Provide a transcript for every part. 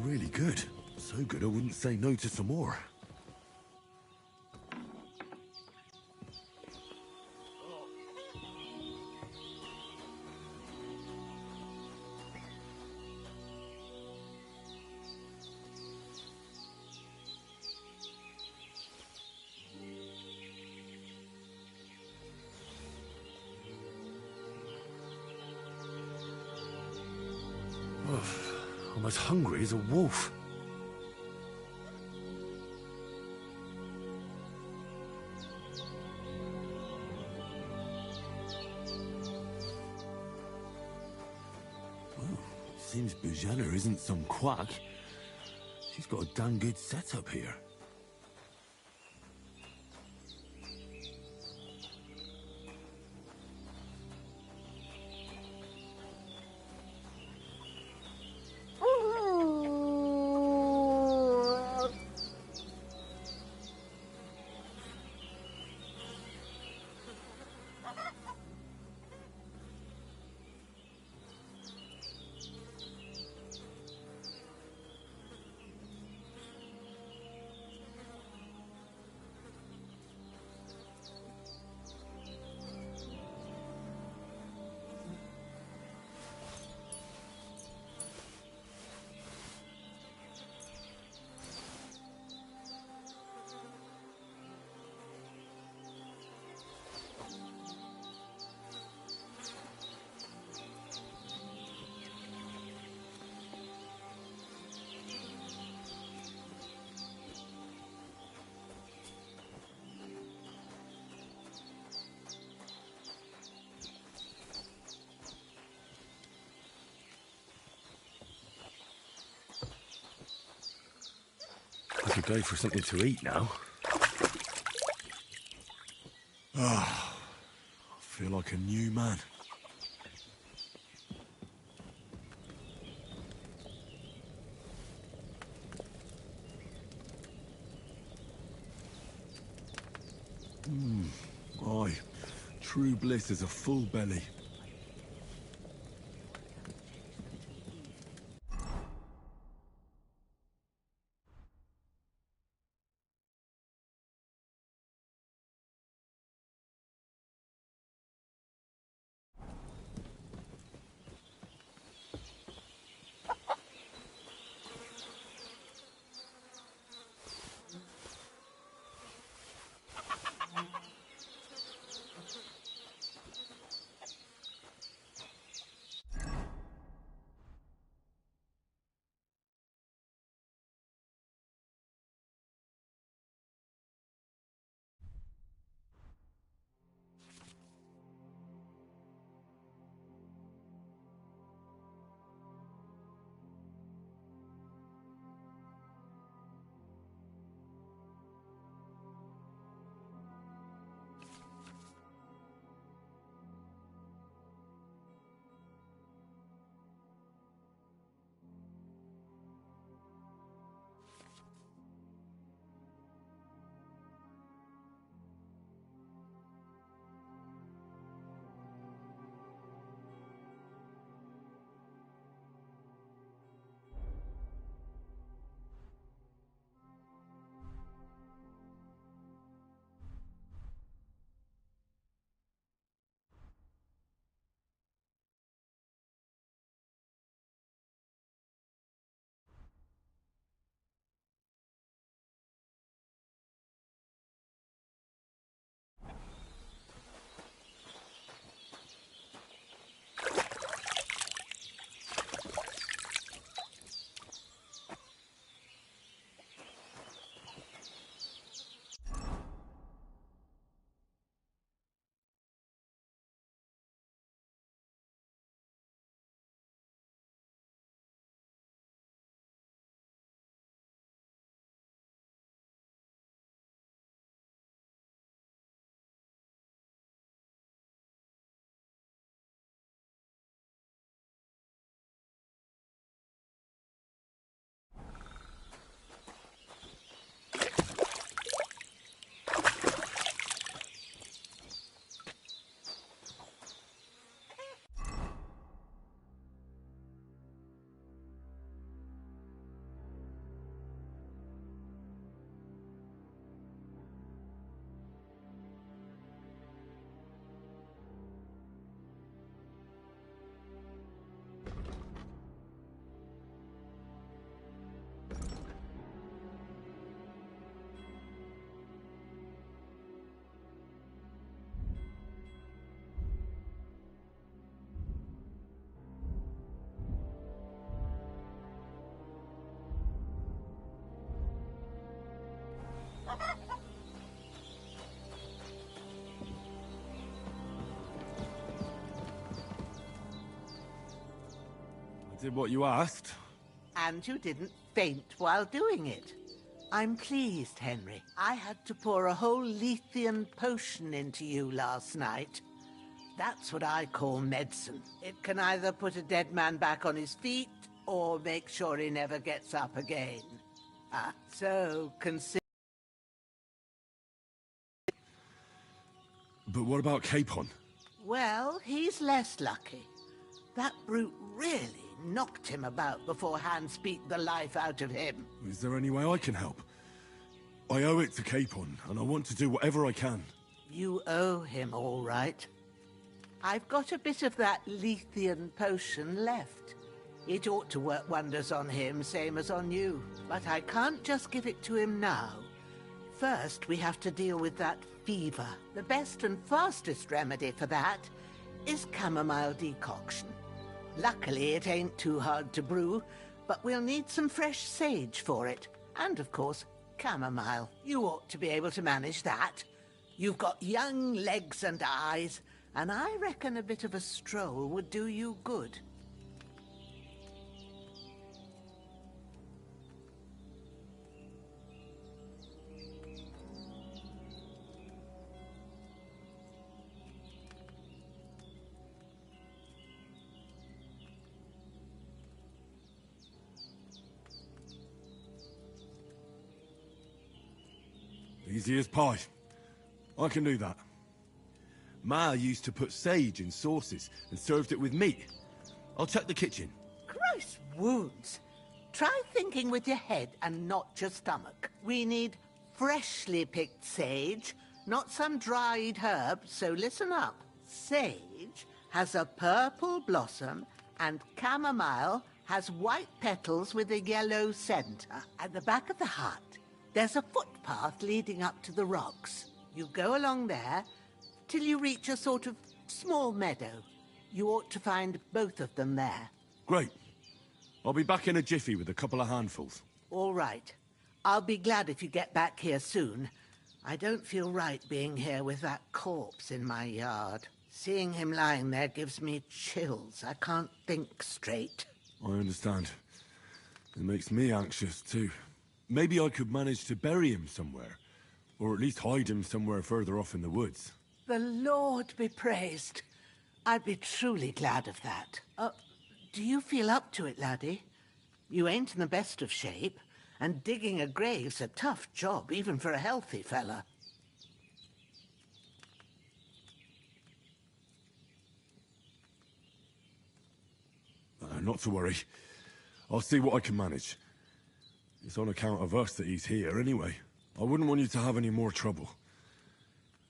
really good. So good I wouldn't say no to some more. I'm as hungry as a wolf. Well, seems Bujana isn't some quack. She's got a damn good setup here. I could go for something to eat now. I feel like a new man. Aye, true bliss is a full belly. did what you asked. And you didn't faint while doing it. I'm pleased, Henry. I had to pour a whole Lethean potion into you last night. That's what I call medicine. It can either put a dead man back on his feet, or make sure he never gets up again. So consider... But what about Capon? Well, he's less lucky. That brute really knocked him about before Hans beat the life out of him. Is there any way I can help? I owe it to Capon, and I want to do whatever I can. You owe him, all right. I've got a bit of that Lethean potion left. It ought to work wonders on him, same as on you. But I can't just give it to him now. First, we have to deal with that fever. The best and fastest remedy for that is chamomile decoction. Luckily, it ain't too hard to brew, but we'll need some fresh sage for it. And, of course, chamomile. You ought to be able to manage that. You've got young legs and eyes, and I reckon a bit of a stroll would do you good. Easy as pie. I can do that. Ma used to put sage in sauces and served it with meat. I'll check the kitchen. Christ wounds! Try thinking with your head and not your stomach. We need freshly picked sage, not some dried herb, so listen up. Sage has a purple blossom, and chamomile has white petals with a yellow center. At the back of the hut, there's a footpath leading up to the rocks. You go along there till you reach a sort of small meadow. You ought to find both of them there. Great. I'll be back in a jiffy with a couple of handfuls. All right. I'll be glad if you get back here soon. I don't feel right being here with that corpse in my yard. Seeing him lying there gives me chills. I can't think straight. I understand. It makes me anxious, too. Maybe I could manage to bury him somewhere. Or at least hide him somewhere further off in the woods. The Lord be praised. I'd be truly glad of that. Do you feel up to it, laddie? You ain't in the best of shape, and digging a grave's a tough job, even for a healthy fella. Not to worry. I'll see what I can manage. It's on account of us that he's here, anyway. I wouldn't want you to have any more trouble.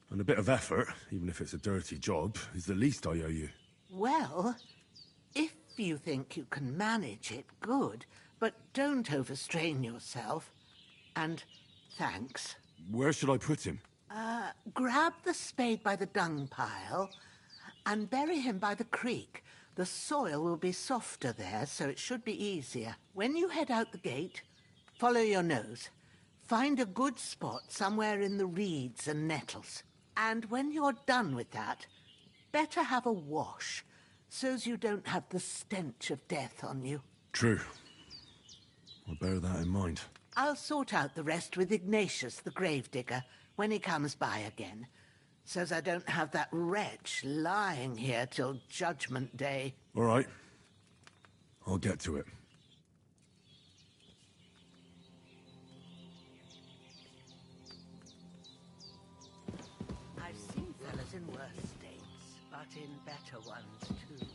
And a bit of effort, even if it's a dirty job, is the least I owe you. Well, if you think you can manage it, good. But don't overstrain yourself. And thanks. Where should I put him? Grab the spade by the dung pile and bury him by the creek. The soil will be softer there, so it should be easier. When you head out the gate, follow your nose. Find a good spot somewhere in the reeds and nettles. And when you're done with that, better have a wash, so's you don't have the stench of death on you. True. I'll bear that in mind. I'll sort out the rest with Ignatius, the gravedigger, when he comes by again, so's I don't have that wretch lying here till Judgment Day. All right. I'll get to it. I've seen fellas in worse states, but in better ones, too.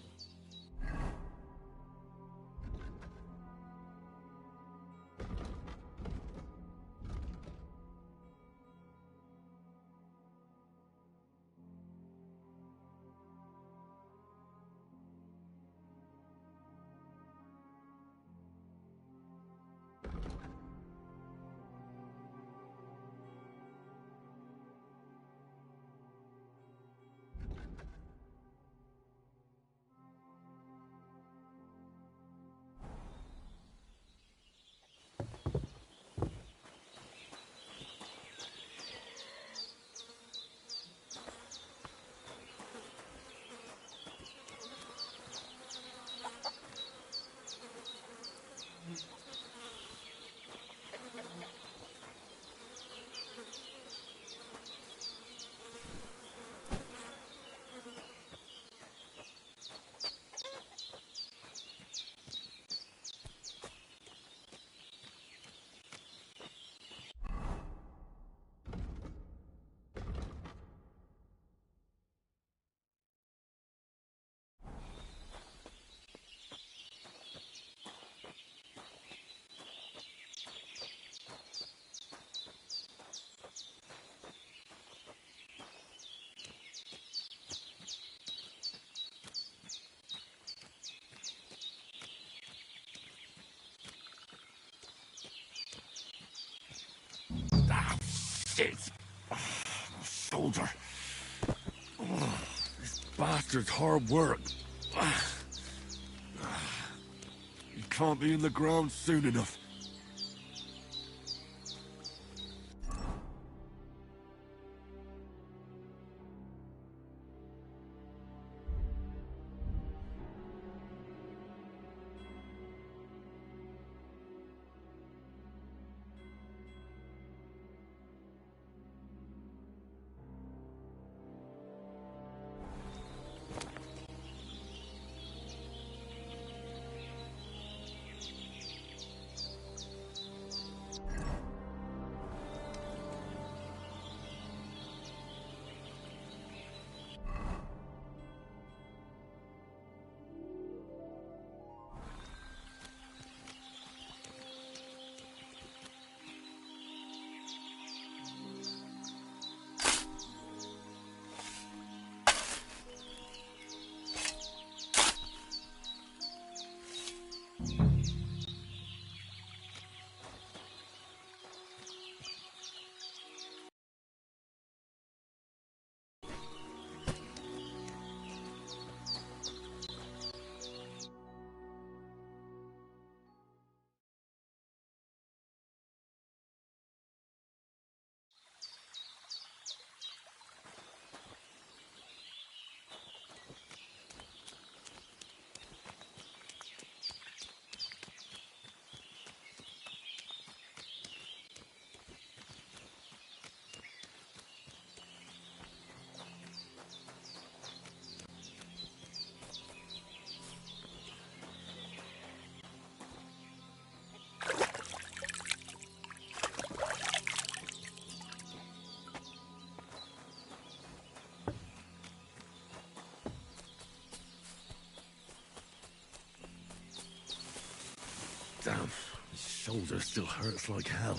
shoulder. This bastard's hard work. He can't be in the ground soon enough. Damn, his shoulder still hurts like hell.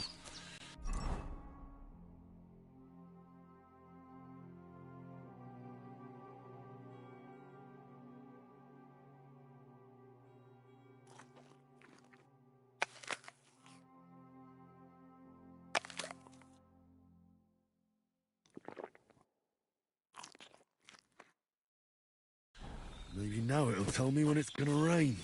Maybe now it'll tell me when it's gonna rain.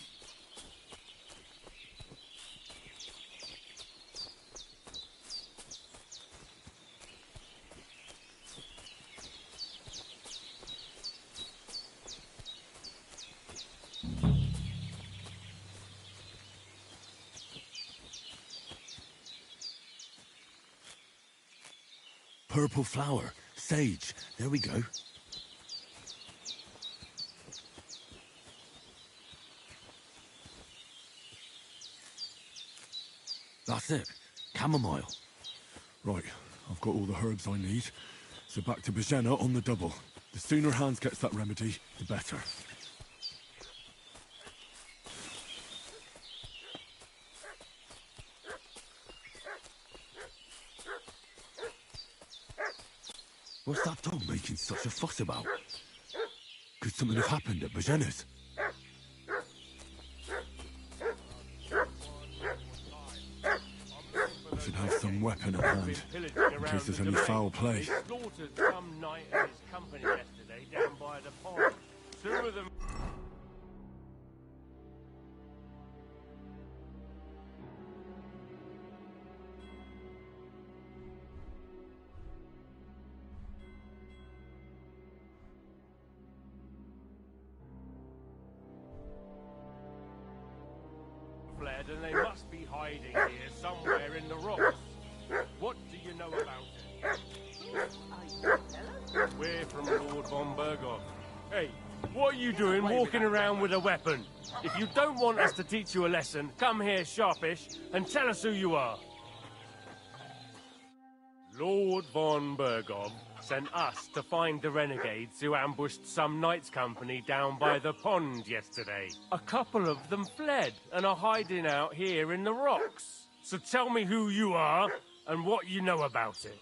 Purple flower, sage, there we go. That's it, chamomile. Right, I've got all the herbs I need, so back to Bajena on the double. The sooner Hans gets that remedy, the better. What's that dog making such a fuss about? Could something have happened at Bajena's? I should have some weapon at hand, in case there's any foul play. They slaughtered some knight and his company yesterday down by the pond. Two of them... fled, and they must be hiding here somewhere in the rocks. What do you know about it? We're from Lord von Berghoff. Hey, what are you doing walking around with a weapon? If you don't want us to teach you a lesson, come here, sharpish, and tell us who you are. Lord von Berghoff sent us to find the renegades who ambushed some knights' company down by the pond yesterday. A couple of them fled and are hiding out here in the rocks. So tell me who you are and what you know about it.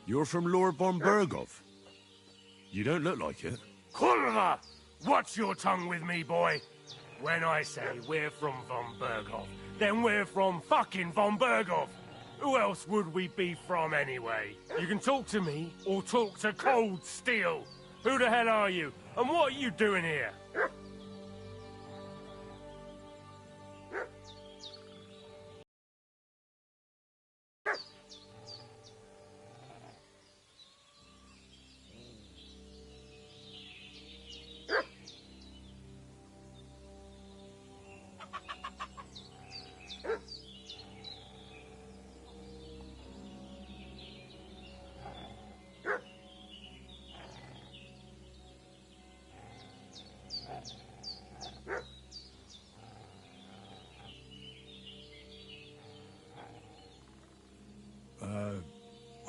You're from Lord von Berghoff? You don't look like it. Kulva! Watch your tongue with me, boy. When I say we're from von Berghoff, then we're from fucking von Berghoff. Who else would we be from anyway? You can talk to me or talk to cold steel. Who the hell are you? And what are you doing here?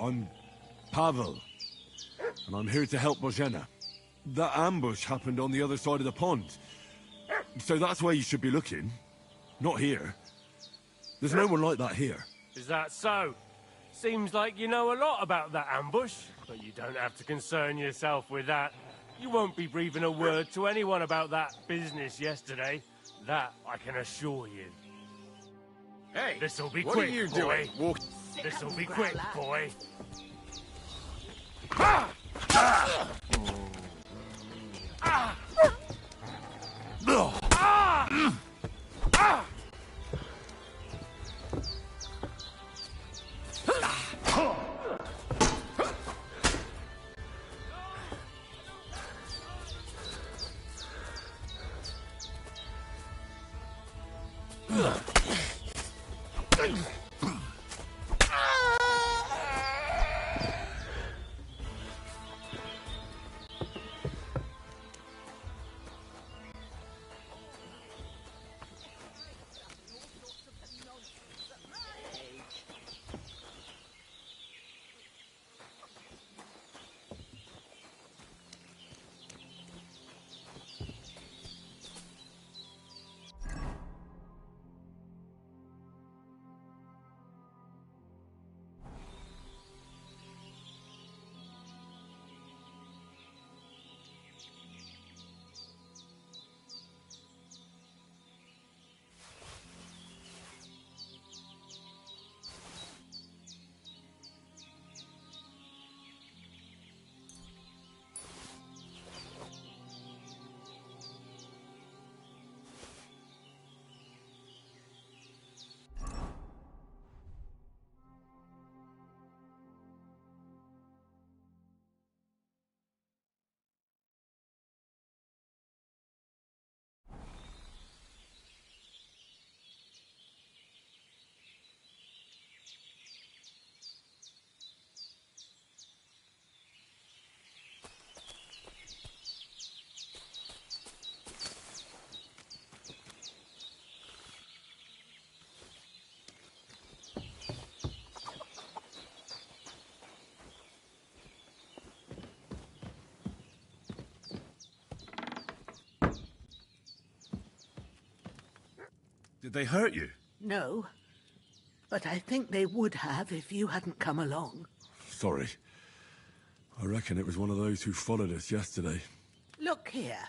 I'm Pavel, and I'm here to help Bozhena. That ambush happened on the other side of the pond. So that's where you should be looking. Not here. There's no one like that here. Is that so? Seems like you know a lot about that ambush, but you don't have to concern yourself with that. You won't be breathing a word to anyone about that business yesterday. That I can assure you. Hey, This'll be what quick, are you boy. doing? Walk. This'll be quick, boy. Did they hurt you? No, but I think they would have if you hadn't come along. Sorry. I reckon it was one of those who followed us yesterday. Look here.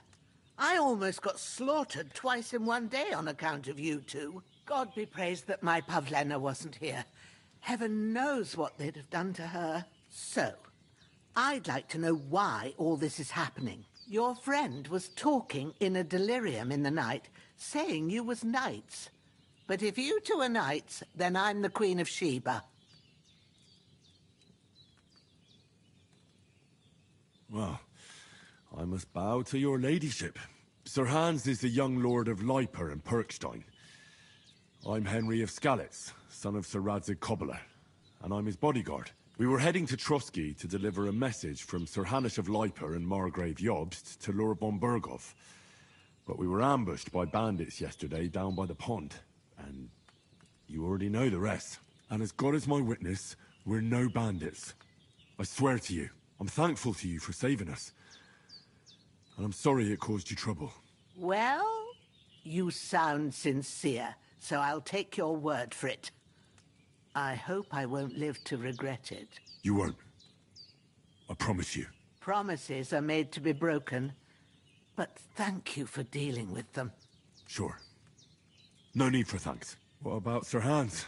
I almost got slaughtered twice in one day on account of you two. God be praised that my Pavlena wasn't here. Heaven knows what they'd have done to her. So, I'd like to know why all this is happening. Your friend was talking in a delirium in the night, saying you was knights. But if you two are knights, then I'm the Queen of Sheba. Well, I must bow to your ladyship. Sir Hans is the young lord of Leiper and Perkstein. I'm Henry of Skalitz, son of Sir Radzig Kobyla, and I'm his bodyguard. We were heading to Trotsky to deliver a message from Sir Hanish of Leiper and Margrave Jobst to Lord von Berghoff. But we were ambushed by bandits yesterday down by the pond, and you already know the rest. And as God is my witness, we're no bandits. I swear to you, I'm thankful to you for saving us. And I'm sorry it caused you trouble. Well, you sound sincere, so I'll take your word for it. I hope I won't live to regret it. You won't. I promise you. Promises are made to be broken. But thank you for dealing with them. Sure. No need for thanks. What about Sir Hans?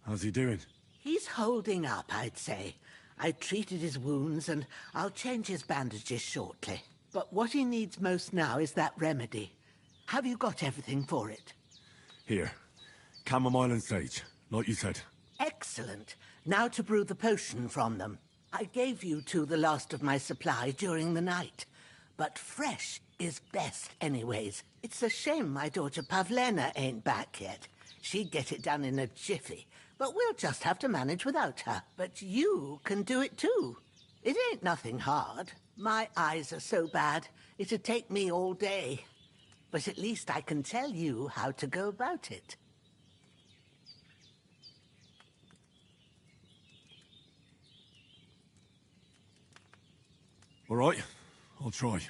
How's he doing? He's holding up, I'd say. I treated his wounds, and I'll change his bandages shortly. But what he needs most now is that remedy. Have you got everything for it? Here. Chamomile and sage, like you said. Excellent. Now to brew the potion from them. I gave you two the last of my supply during the night. But fresh is best anyways. It's a shame my daughter Pavlena ain't back yet. She'd get it done in a jiffy. But we'll just have to manage without her. But you can do it too. It ain't nothing hard. My eyes are so bad, it'd take me all day. But at least I can tell you how to go about it. All right, I'll try.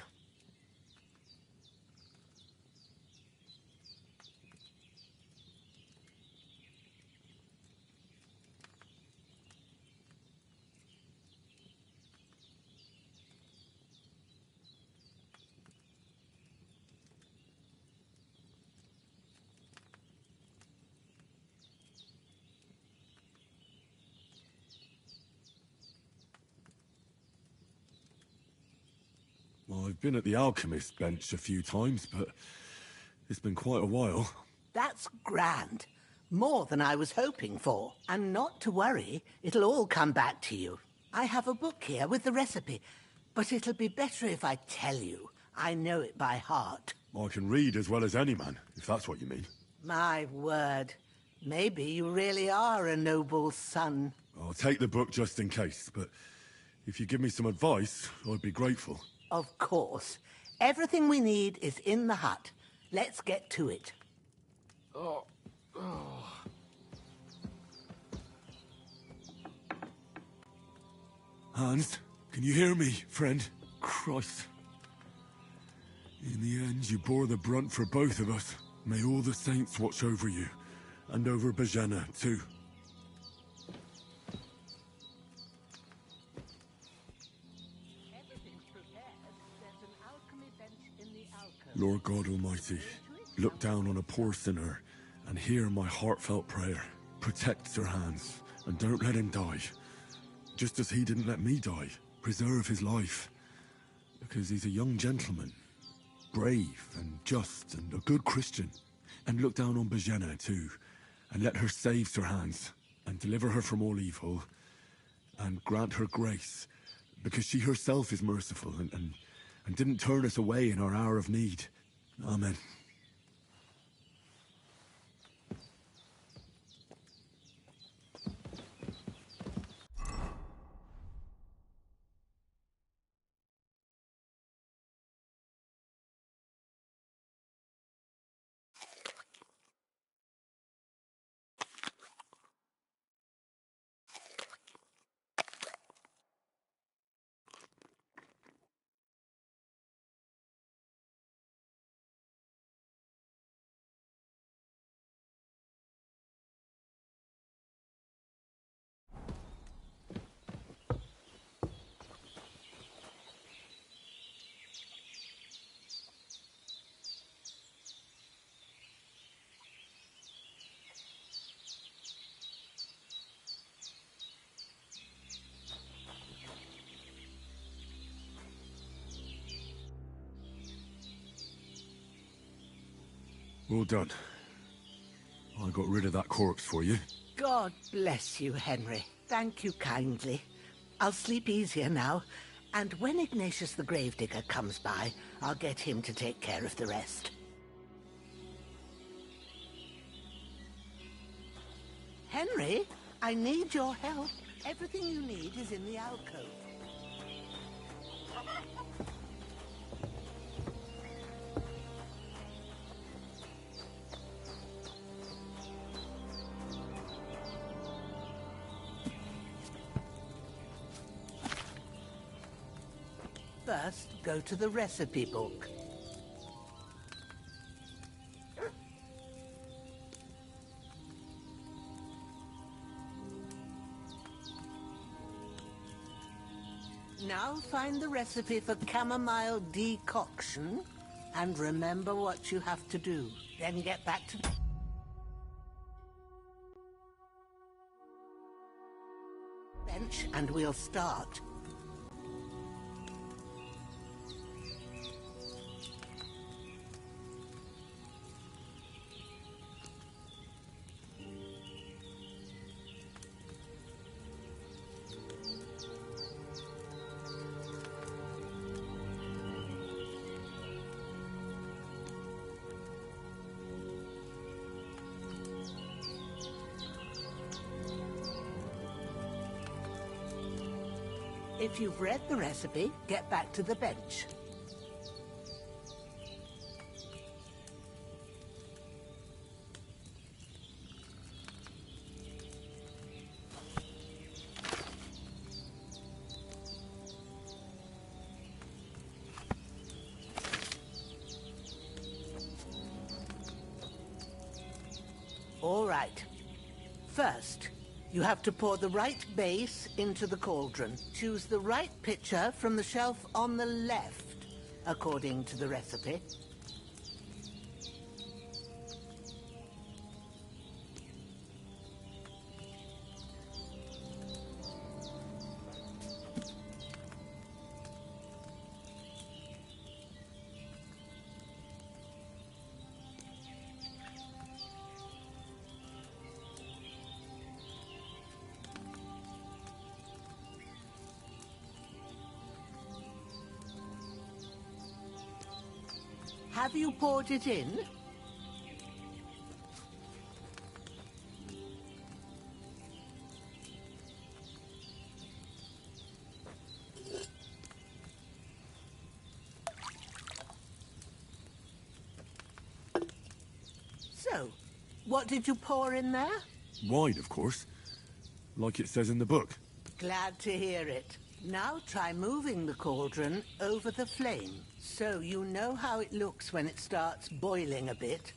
Well, I've been at the alchemist bench a few times, but it's been quite a while. That's grand. More than I was hoping for. And not to worry, it'll all come back to you. I have a book here with the recipe, but it'll be better if I tell you. I know it by heart. I can read as well as any man, if that's what you mean. My word. Maybe you really are a noble son. I'll take the book just in case, but if you give me some advice, I'd be grateful. Of course. Everything we need is in the hut. Let's get to it. Hans, can you hear me, friend? Christ. In the end, you bore the brunt for both of us. May all the saints watch over you, and over Bajana, too. Lord God Almighty, look down on a poor sinner and hear my heartfelt prayer. Protect Sir Hans, and don't let him die. Just as he didn't let me die, preserve his life. Because he's a young gentleman, brave and just and a good Christian. And look down on Bajana too, and let her save Sir Hans, and deliver her from all evil, and grant her grace, because she herself is merciful and didn't turn us away in our hour of need. Amen. Well done. I got rid of that corpse for you. God bless you, Henry. Thank you kindly. I'll sleep easier now, and when Ignatius the Gravedigger comes by, I'll get him to take care of the rest. Henry, I need your help. Everything you need is in the alcove. First, go to the recipe book. Now Now find the recipe for chamomile decoction and remember what you have to do. Then get back to the bench and we'll start. If you've read the recipe, get back to the bench. All right. First, you have to pour the right base into the cauldron. Choose the right pitcher from the shelf on the left, according to the recipe. Have you poured it in? So, what did you pour in there? Wine, of course. Like it says in the book. Glad to hear it. Now try moving the cauldron over the flame, so you know how it looks when it starts boiling a bit.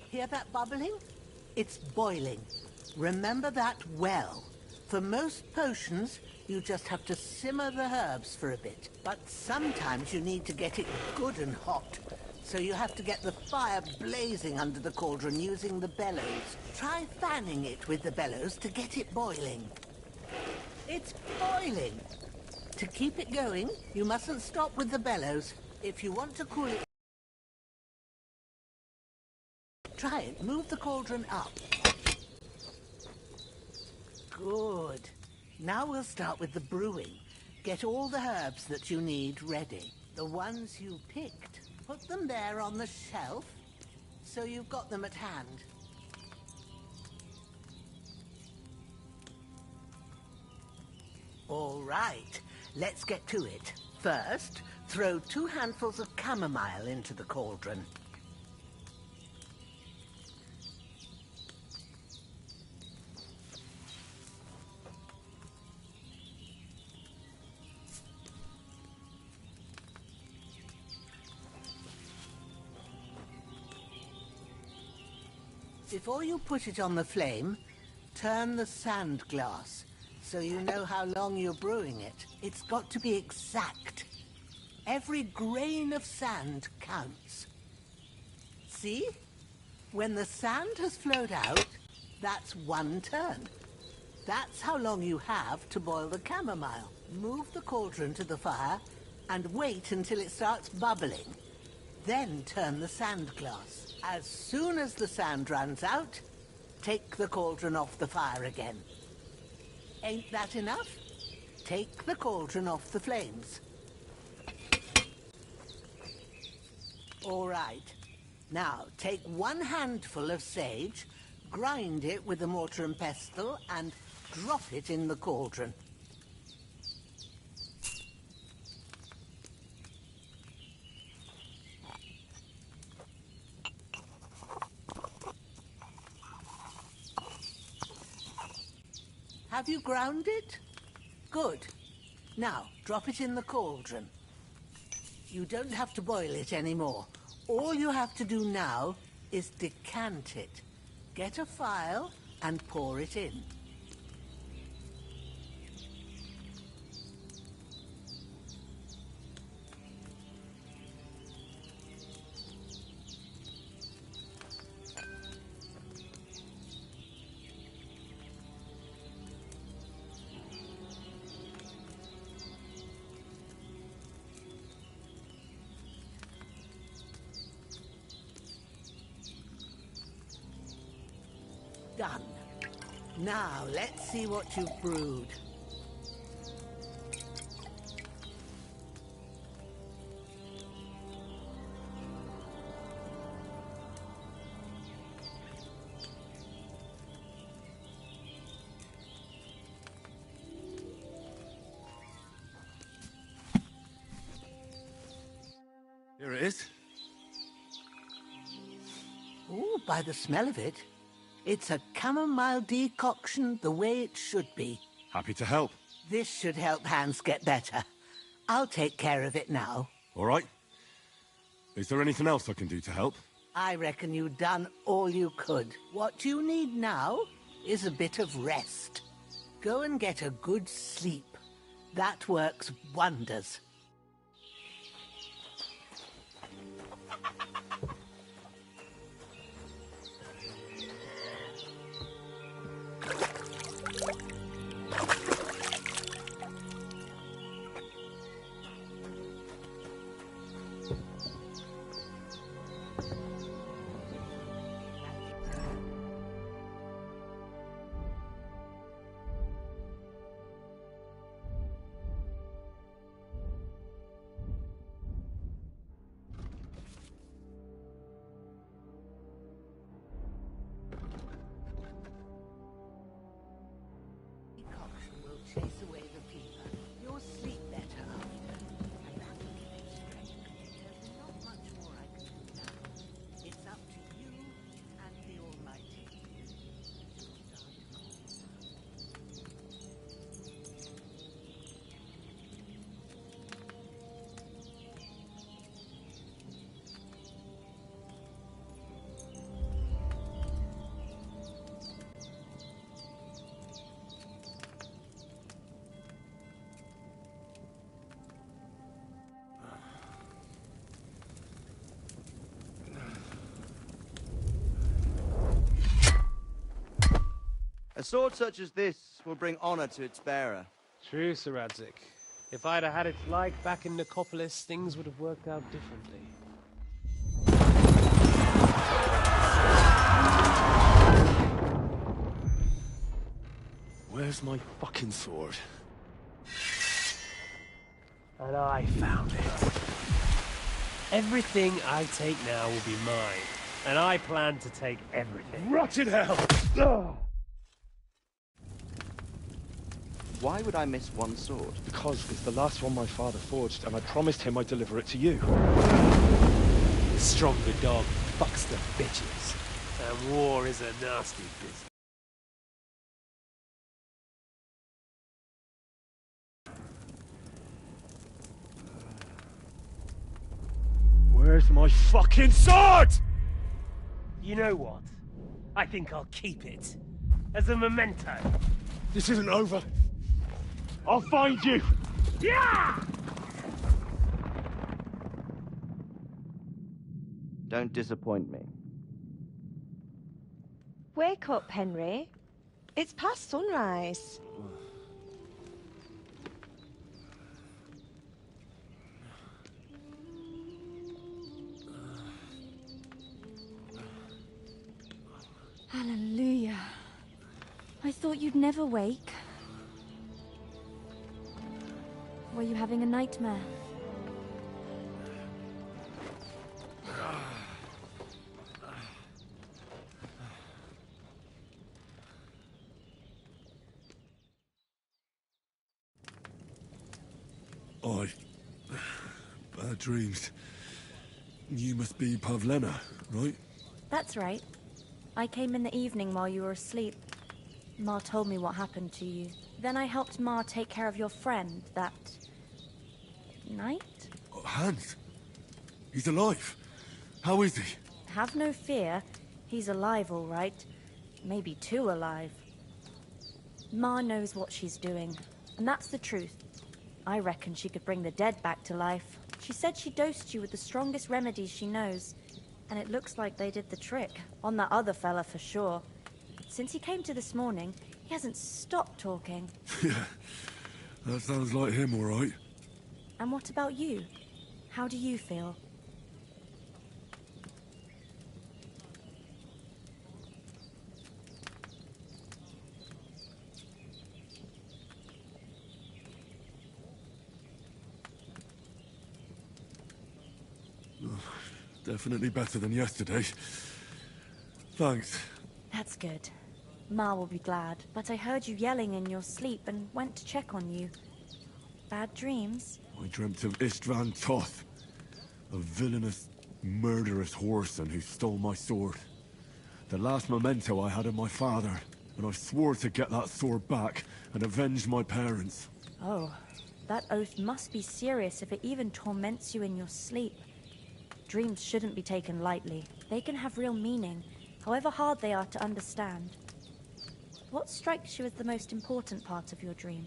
Hear that bubbling? It's boiling. Remember that well. For most potions, you just have to simmer the herbs for a bit. But sometimes you need to get it good and hot. So you have to get the fire blazing under the cauldron using the bellows. Try fanning it with the bellows to get it boiling. It's boiling! To keep it going, you mustn't stop with the bellows. If you want to cool it... Try it. Move the cauldron up. Good. Now we'll start with the brewing. Get all the herbs that you need ready. The ones you picked. Put them there on the shelf, so you've got them at hand. All right, let's get to it. First, throw 2 handfuls of chamomile into the cauldron. Before you put it on the flame, turn the sand glass so you know how long you're brewing it. It's got to be exact. Every grain of sand counts. See? When the sand has flowed out, that's 1 turn. That's how long you have to boil the chamomile. Move the cauldron to the fire and wait until it starts bubbling. Then turn the sand glass. As soon as the sand runs out, take the cauldron off the fire again. Ain't that enough? Take the cauldron off the flames. All right. Now, take 1 handful of sage, grind it with a mortar and pestle, and drop it in the cauldron. Have you ground it? Good. Now, drop it in the cauldron. You don't have to boil it anymore. All you have to do now is decant it. Get a phial and pour it in. Done. Now, let's see what you've brewed. Here it is. Ooh, by the smell of it, it's a chamomile decoction the way it should be. Happy to help. This should help Hans get better. I'll take care of it now. All right. Is there anything else I can do to help? I reckon you've done all you could. What you need now is a bit of rest. Go and get a good sleep. That works wonders. Chase away the fever. You'll sleep better after. And that will give you strength. There's not much more I can do now. It's up to you and the Almighty. A sword such as this will bring honor to its bearer. True, Sir Radzik. If I'd have had its like back in Nicopolis, things would have worked out differently. Where's my fucking sword? And I found it. Everything I take now will be mine, and I plan to take everything. Rot in hell! Ugh. Why would I miss one sword? Because it's the last one my father forged, and I promised him I'd deliver it to you. The stronger dog fucks the bitches, and war is a nasty business. Where's my fucking sword? You know what? I think I'll keep it. As a memento. This isn't over. I'll find you! Yeah! Don't disappoint me. Wake up, Henry. It's past sunrise. Hallelujah. I thought you'd never wake. Were you having a nightmare? Bad dreams. You must be Pavlena, right? That's right. I came in the evening while you were asleep. Ma told me what happened to you. Then I helped Ma take care of your friend that night? Hans? He's alive. How is he? Have no fear. He's alive, all right. Maybe too alive. Ma knows what she's doing, and that's the truth. I reckon she could bring the dead back to life. She said she dosed you with the strongest remedies she knows, and it looks like they did the trick. On that other fella for sure. Since he came to this morning, he hasn't stopped talking. Yeah, that sounds like him, all right. And what about you? How do you feel? Definitely better than yesterday. Thanks. That's good. Ma will be glad, but I heard you yelling in your sleep and went to check on you. Bad dreams? I dreamt of Istvan Toth, a villainous, murderous whoreson who stole my sword. The last memento I had of my father, and I swore to get that sword back and avenge my parents. Oh, that oath must be serious if it even torments you in your sleep. Dreams shouldn't be taken lightly. They can have real meaning, however hard they are to understand. What strikes you as the most important part of your dream?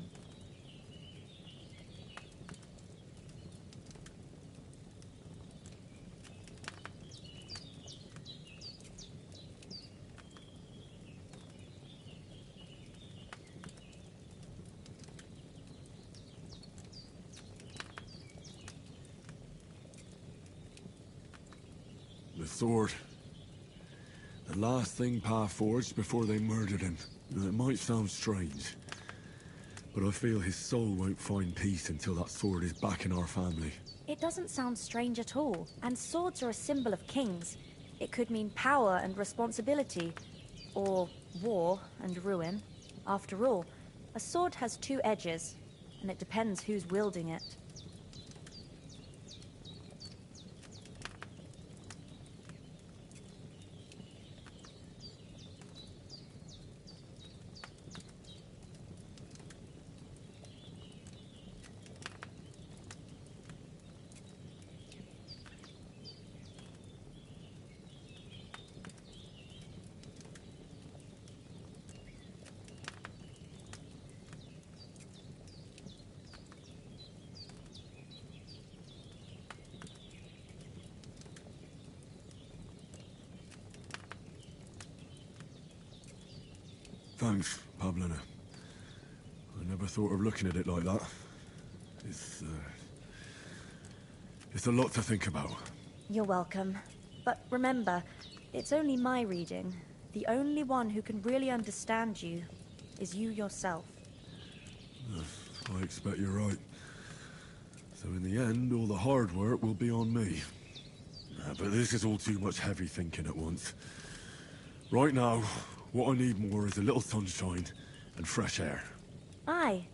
The sword. The last thing Pa forged before they murdered him. It might sound strange, but I feel his soul won't find peace until that sword is back in our family. It doesn't sound strange at all, and swords are a symbol of kings. It could mean power and responsibility, or war and ruin. After all, a sword has two edges, and it depends who's wielding it. Thanks, Pablina. I never thought of looking at it like that. It's a lot to think about. You're welcome. But remember, it's only my reading. The only one who can really understand you is you yourself. I expect you're right. So in the end, all the hard work will be on me. But this is all too much heavy thinking at once. Right now, what I need more is a little sunshine and fresh air. Aye,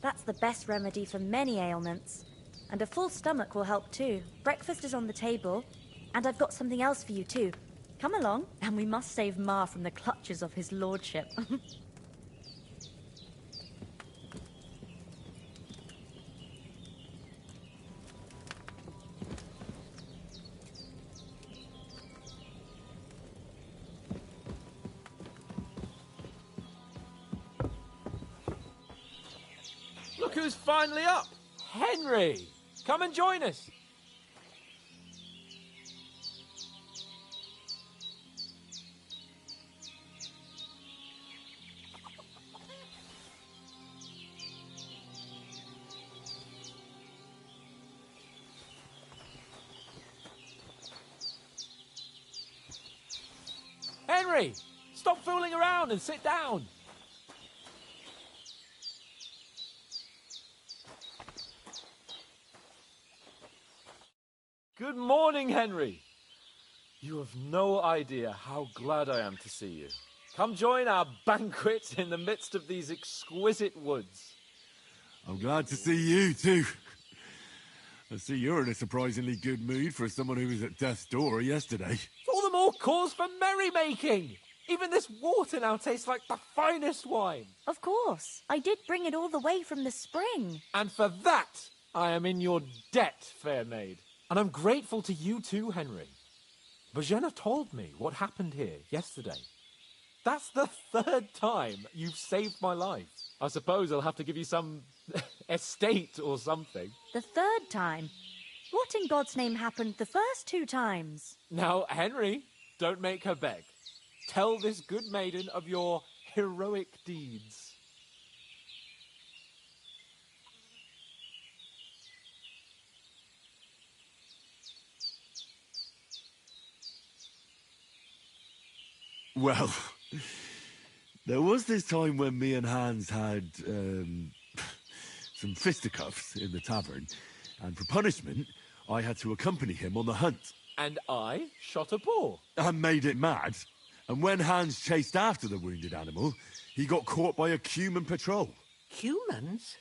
that's the best remedy for many ailments. And a full stomach will help too. Breakfast is on the table, and I've got something else for you too. Come along, and we must save Ma from the clutches of his lordship. Look who's finally up! Henry! Come and join us! Henry! Stop fooling around and sit down! Good morning, Henry. You have no idea how glad I am to see you. Come join our banquet in the midst of these exquisite woods. I'm glad to see you, too. I see you're in a surprisingly good mood for someone who was at death's door yesterday. All the more cause for merrymaking. Even this water now tastes like the finest wine. Of course. I did bring it all the way from the spring. And for that, I am in your debt, fair maid. And I'm grateful to you too, Henry. Bojena told me what happened here yesterday. That's the third time you've saved my life. I suppose I'll have to give you some estate or something. The third time? What in God's name happened the first 2 times? Now, Henry, don't make her beg. Tell this good maiden of your heroic deeds. Well, there was this time when me and Hans had, some fisticuffs in the tavern, and for punishment, I had to accompany him on the hunt. And I shot a boar. And made it mad. And when Hans chased after the wounded animal, he got caught by a human patrol. Humans?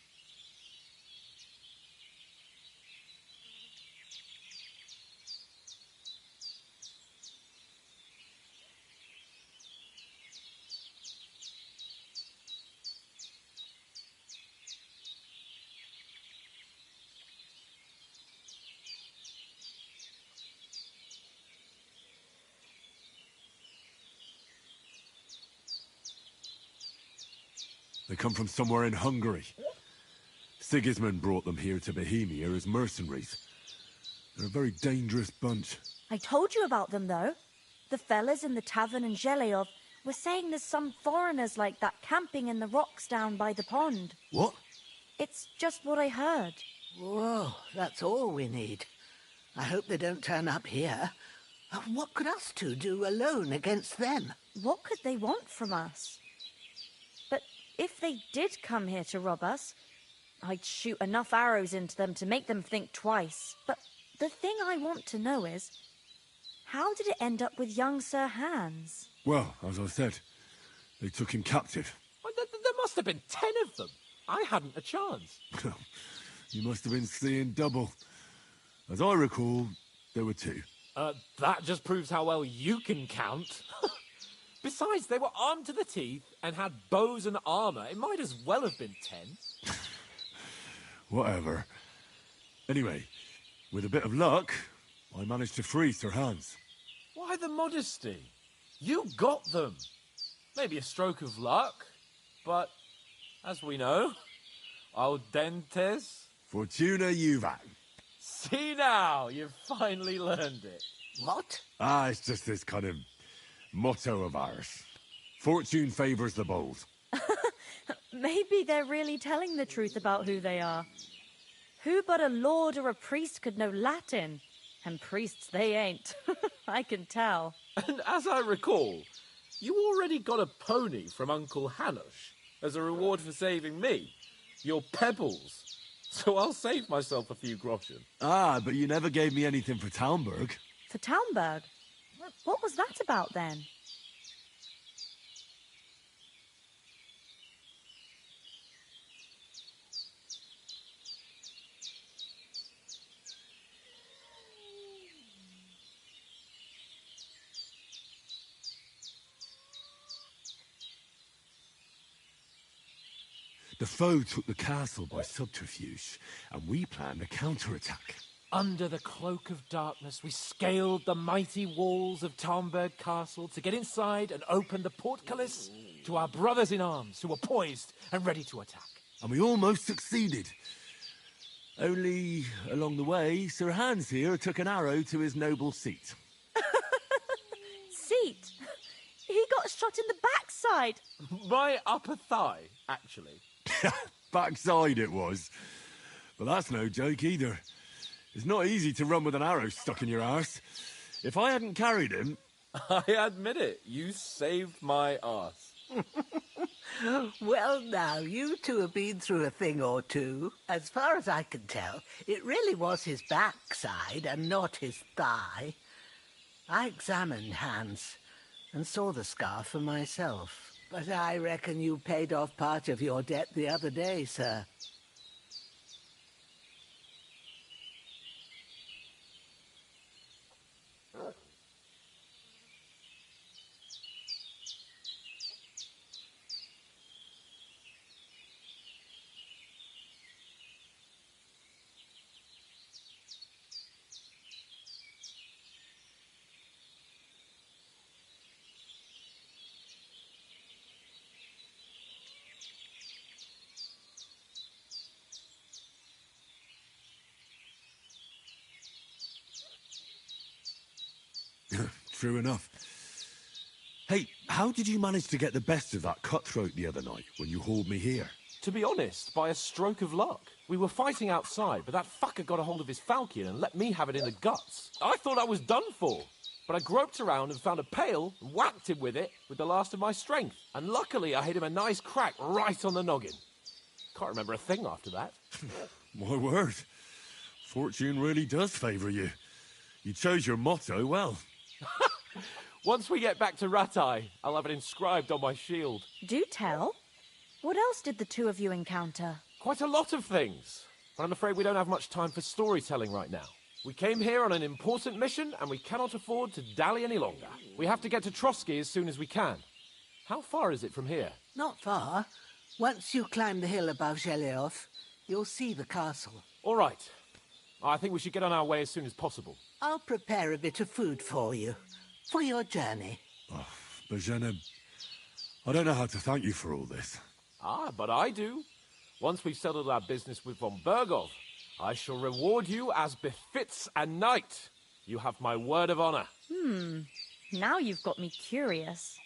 They come from somewhere in Hungary. Sigismund brought them here to Bohemia as mercenaries. They're a very dangerous bunch. I told you about them, though. The fellas in the tavern in Zheleov were saying there's some foreigners like that camping in the rocks down by the pond. What? It's just what I heard. Whoa, that's all we need. I hope they don't turn up here. What could us two do alone against them? What could they want from us? But if they did come here to rob us, I'd shoot enough arrows into them to make them think twice. But the thing I want to know is, how did it end up with young Sir Hans? Well, as I said, they took him captive. Well, there must have been 10 of them. I hadn't a chance. You must have been seeing double. As I recall, there were 2. That just proves how well you can count. Besides, they were armed to the teeth and had bows and armor. It might as well have been 10. Whatever. Anyway, with a bit of luck, I managed to free Sir Hans. Why the modesty? You got them. Maybe a stroke of luck, but as we know, audentes. Fortuna juvat. See now, you've finally learned it. What? It's just this kind of motto of ours. Fortune favours the bold. Maybe they're really telling the truth about who they are. Who but a lord or a priest could know Latin? And priests they ain't. I can tell. And as I recall, you already got a pony from Uncle Hanush as a reward for saving me. Your pebbles. So I'll save myself a few groschen. But you never gave me anything for Talmberg. For Talmberg? What was that about then? The foe took the castle by subterfuge, and we planned a counterattack. Under the cloak of darkness, we scaled the mighty walls of Talmberg Castle to get inside and open the portcullis to our brothers in arms who were poised and ready to attack. And we almost succeeded. Only, along the way, Sir Hans here took an arrow to his noble seat. Seat? He got shot in the backside. My upper thigh, actually. Backside it was. But that's no joke either. It's not easy to run with an arrow stuck in your arse. If I hadn't carried him... I admit it, you saved my arse. Well, now, you two have been through a thing or two. As far as I can tell, it really was his backside and not his thigh. I examined Hans and saw the scar for myself. But I reckon you paid off part of your debt the other day, sir. true enough. Hey, how did you manage to get the best of that cutthroat the other night when you hauled me here? To be honest, by a stroke of luck. We were fighting outside, but that fucker got a hold of his falchion and let me have it in the guts. I thought I was done for. But I groped around and found a pail and whacked him with it with the last of my strength. And luckily I hit him a nice crack right on the noggin. Can't remember a thing after that. My word. Fortune really does favour you. You chose your motto well. Once we get back to Ratai, I'll have it inscribed on my shield. Do tell. What else did the two of you encounter? Quite a lot of things. But I'm afraid we don't have much time for storytelling right now. We came here on an important mission, and we cannot afford to dally any longer. We have to get to Trotsky as soon as we can. How far is it from here? Not far. Once you climb the hill above Zheleov, you'll see the castle. All right. I think we should get on our way as soon as possible. I'll prepare a bit of food for you, for your journey. Oh, Bozhena, I don't know how to thank you for all this. Ah, but I do. Once we've settled our business with von Bergov, I shall reward you as befits a knight. You have my word of honor. Now you've got me curious.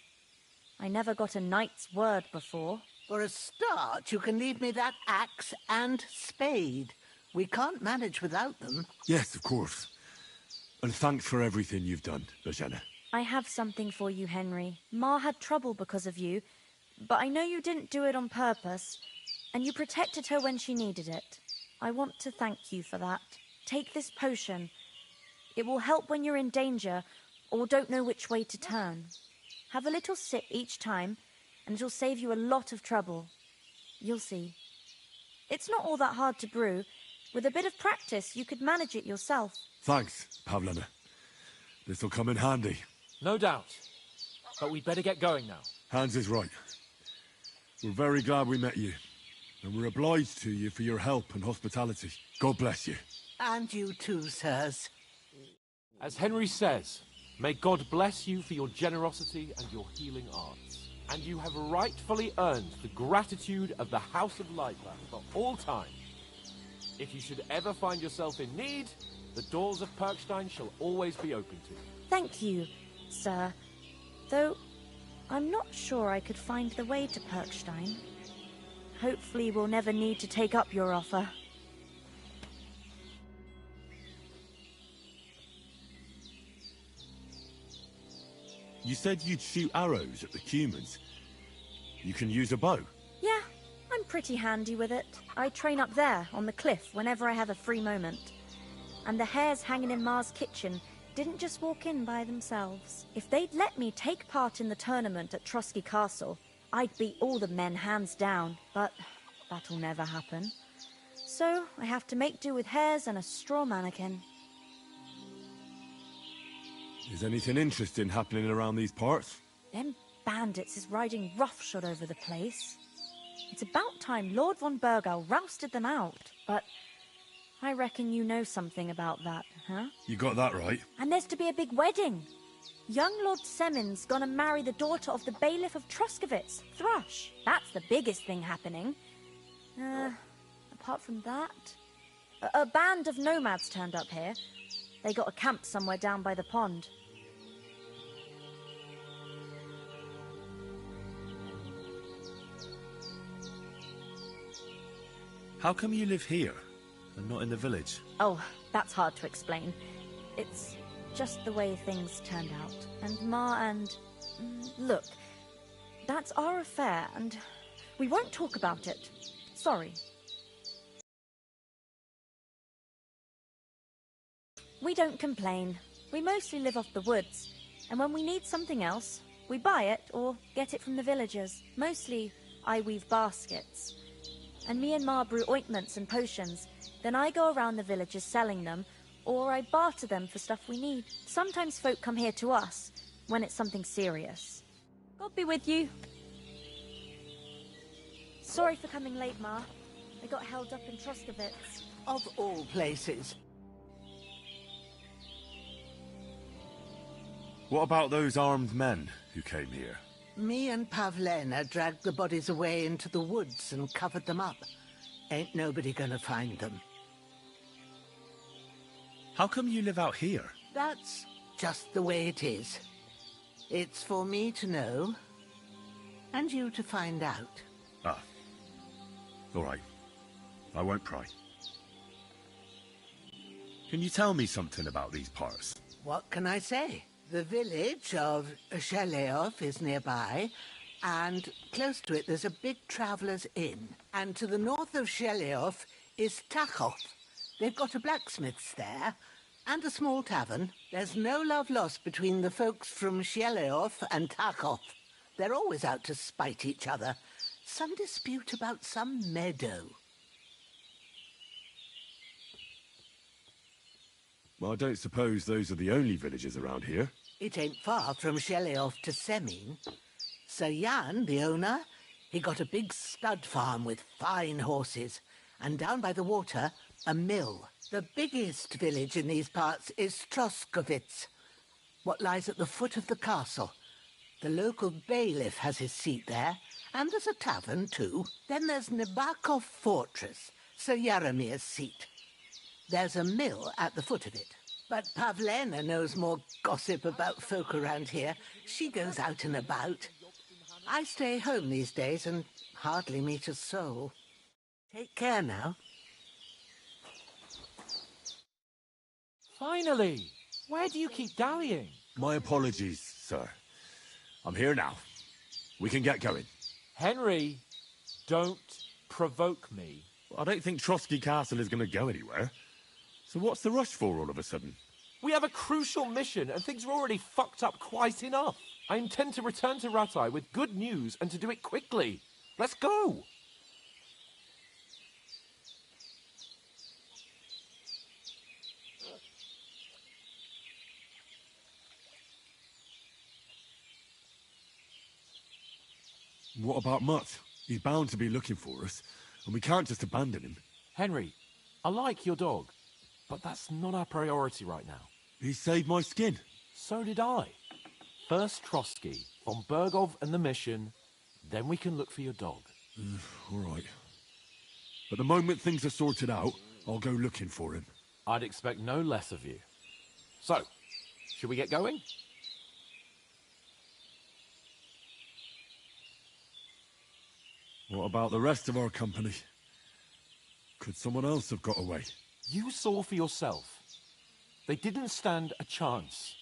I never got a knight's word before. For a start, you can leave me that axe and spade. We can't manage without them. Yes, of course. And thanks for everything you've done, Bozhena. I have something for you, Henry. Ma had trouble because of you, but I know you didn't do it on purpose, and you protected her when she needed it. I want to thank you for that. Take this potion. It will help when you're in danger or don't know which way to turn. Have a little sip each time, and it'll save you a lot of trouble. You'll see. It's not all that hard to brew. With a bit of practice, you could manage it yourself. Thanks, Pavlena. This'll come in handy. No doubt. But we'd better get going now. Hans is right. We're very glad we met you. And we're obliged to you for your help and hospitality. God bless you. And you too, sirs. As Henry says, may God bless you for your generosity and your healing arts. And you have rightfully earned the gratitude of the House of Lightland for all time. If you should ever find yourself in need, the doors of Perkstein shall always be open to you. Thank you, sir. Though, I'm not sure I could find the way to Perkstein. Hopefully we'll never need to take up your offer. You said you'd shoot arrows at the humans. You can use a bow. Yeah, I'm pretty handy with it. I train up there, on the cliff, whenever I have a free moment. And the hares hanging in Ma's kitchen didn't just walk in by themselves. If they'd let me take part in the tournament at Trotsky Castle, I'd beat all the men hands down, but that'll never happen. So I have to make do with hares and a straw mannequin. Is anything interesting happening around these parts? Them bandits is riding roughshod over the place. It's about time Lord von Bergau rousted them out, but I reckon you know something about that, huh? You got that right. And there's to be a big wedding. Young Lord Semin's gonna marry the daughter of the bailiff of Troskowitz, Thrush. That's the biggest thing happening. Apart from that... A band of nomads turned up here. They got a camp somewhere down by the pond. How come you live here and not in the village? Oh, that's hard to explain. It's just the way things turned out. And Ma and... Look, that's our affair, and we won't talk about it. Sorry. We don't complain. We mostly live off the woods, and when we need something else, we buy it or get it from the villagers. Mostly, I weave baskets. And me and Ma brew ointments and potions. Then I go around the villages selling them, or I barter them for stuff we need. Sometimes folk come here to us, when it's something serious. God be with you. Sorry for coming late, Ma. I got held up in Troskowitz. Of all places. What about those armed men who came here? Me and Pavlena dragged the bodies away into the woods and covered them up. Ain't nobody gonna find them. How come you live out here? That's just the way it is. It's for me to know, and you to find out. Ah. All right. I won't pry. Can you tell me something about these parts? What can I say? The village of Sheleov is nearby, and close to it there's a big traveller's inn. And to the north of Sheleov is Tachov. They've got a blacksmith's there, and a small tavern. There's no love lost between the folks from Sheleov and Tachov. They're always out to spite each other. Some dispute about some meadow. Well, I don't suppose those are the only villages around here. It ain't far from Sheleov to Semin. Sir Jan, the owner, he got a big stud farm with fine horses, and down by the water, a mill. The biggest village in these parts is Troskovitz, what lies at the foot of the castle. The local bailiff has his seat there, and there's a tavern too. Then there's Nabakov Fortress, Sir Yaramir's seat. There's a mill at the foot of it. But Pavlena knows more gossip about folk around here. She goes out and about. I stay home these days and hardly meet a soul. Take care now. Finally! Where do you keep dallying? My apologies, sir. I'm here now. We can get going. Henry, don't provoke me. I don't think Trotsky Castle is going to go anywhere. So what's the rush for all of a sudden? We have a crucial mission, and things are already fucked up quite enough. I intend to return to Ratai with good news, and to do it quickly. Let's go! What about Mutt? He's bound to be looking for us, and we can't just abandon him. Henry, I like your dog, but that's not our priority right now. He saved my skin. So did I. First Trotsky, von Bergov and the mission, then we can look for your dog. All right. But the moment things are sorted out, I'll go looking for him. I'd expect no less of you. So, should we get going? What about the rest of our company? Could someone else have got away? You saw for yourself. They didn't stand a chance.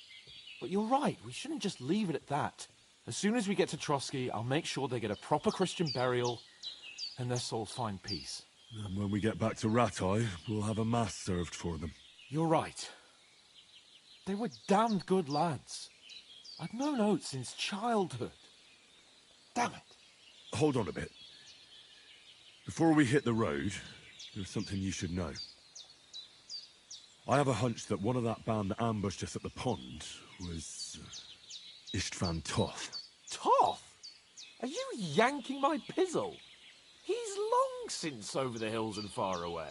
But you're right, we shouldn't just leave it at that. As soon as we get to Trotsky, I'll make sure they get a proper Christian burial and their souls find peace. And when we get back to Ratai, we'll have a mass served for them. You're right. They were damned good lads. I've known Oates since childhood. Damn it. Hold on a bit. Before we hit the road, there's something you should know. I have a hunch that one of that band that ambushed us at the pond was Istvan Toth. Toth? Are you yanking my pizzle? He's long since over the hills and far away.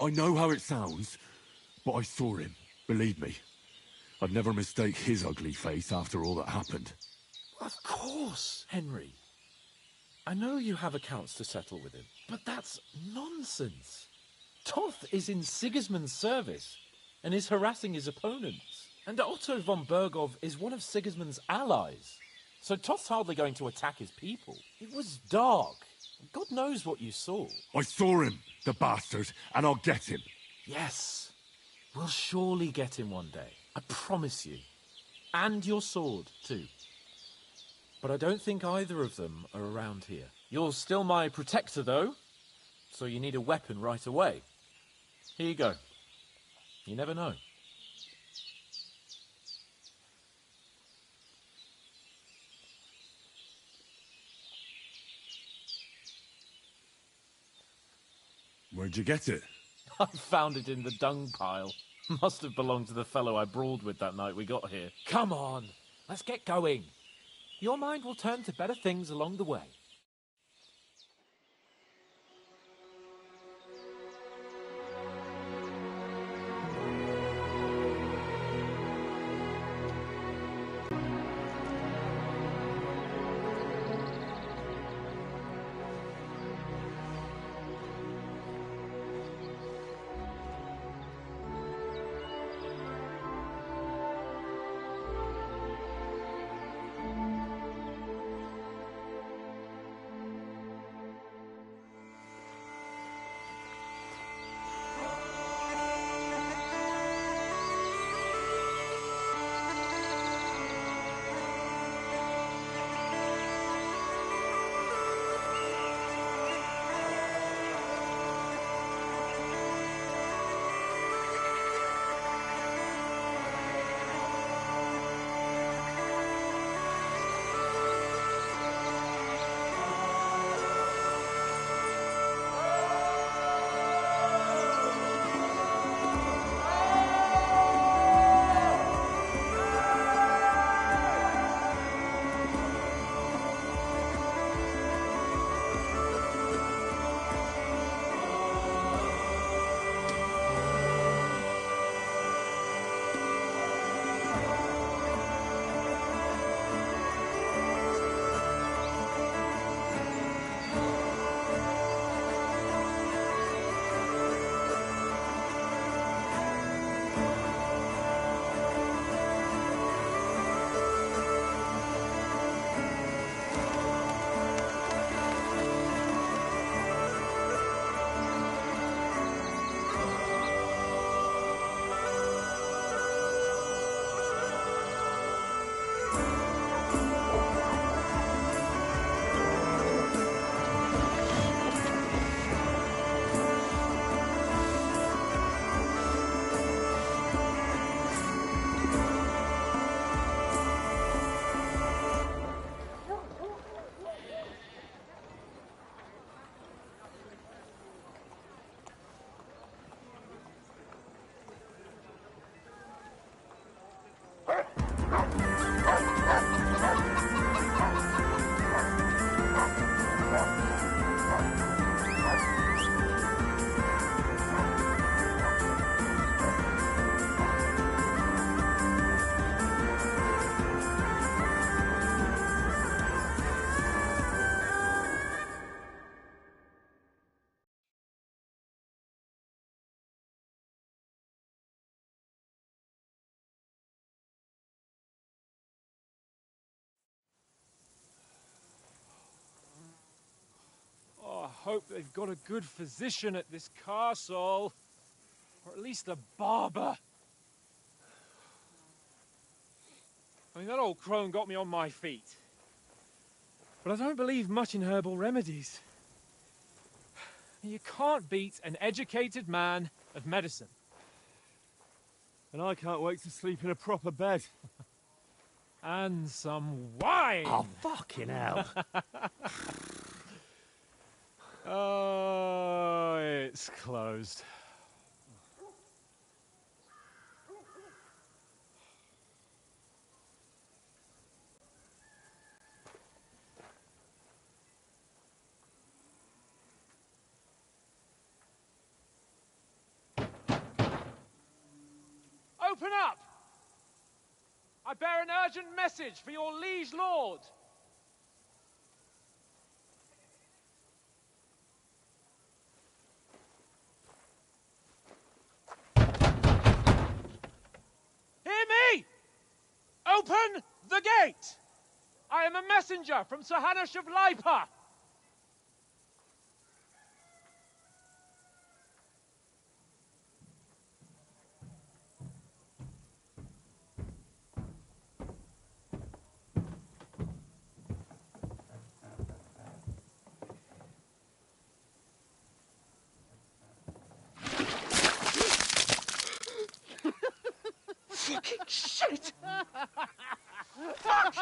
I know how it sounds, but I saw him, believe me. I'd never mistake his ugly face after all that happened. Of course, Henry. I know you have accounts to settle with him, but that's nonsense. Toth is in Sigismund's service and is harassing his opponents. And Otto von Bergov is one of Sigismund's allies. So Toth's hardly going to attack his people. It was dark. God knows what you saw. I saw him, the bastard, and I'll get him. Yes. We'll surely get him one day. I promise you. And your sword, too. But I don't think either of them are around here. You're still my protector, though, so you need a weapon right away. Here you go. You never know. Where'd you get it? I found it in the dung pile. Must have belonged to the fellow I brawled with that night we got here. Come on, let's get going. Your mind will turn to better things along the way. hope they've got a good physician at this castle. Or at least a barber. I mean, that old crone got me on my feet. But I don't believe much in herbal remedies. You can't beat an educated man of medicine. And I can't wait to sleep in a proper bed. And some wine! Oh, fucking hell. Oh, it's closed. Open up! I bear an urgent message for your liege lord. Hear me! Open the gate! I am a messenger from Sir Hanush of Lipa. Fucking shit! Fuck!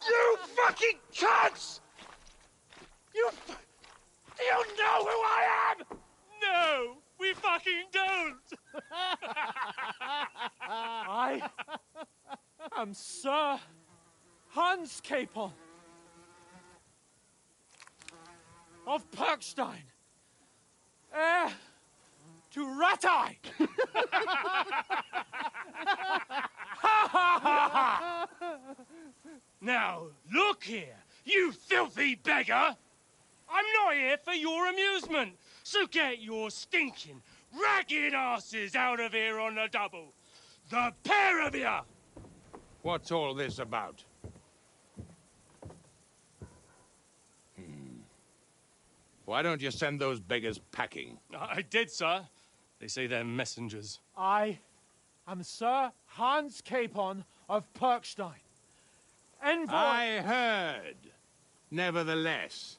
You fucking cunts! Do you know who I am? No, we fucking don't. I am Sir Hans Capon of Perkstein, heir to Ratai. Now, look here, you filthy beggar! I'm not here for your amusement, so get your stinking, ragged asses out of here on the double. The pair of you! What's all this about? Why don't you send those beggars packing? I did, sir. They say they're messengers. I am Sir Hans Capon of Perkstein, envoy. I heard. Nevertheless,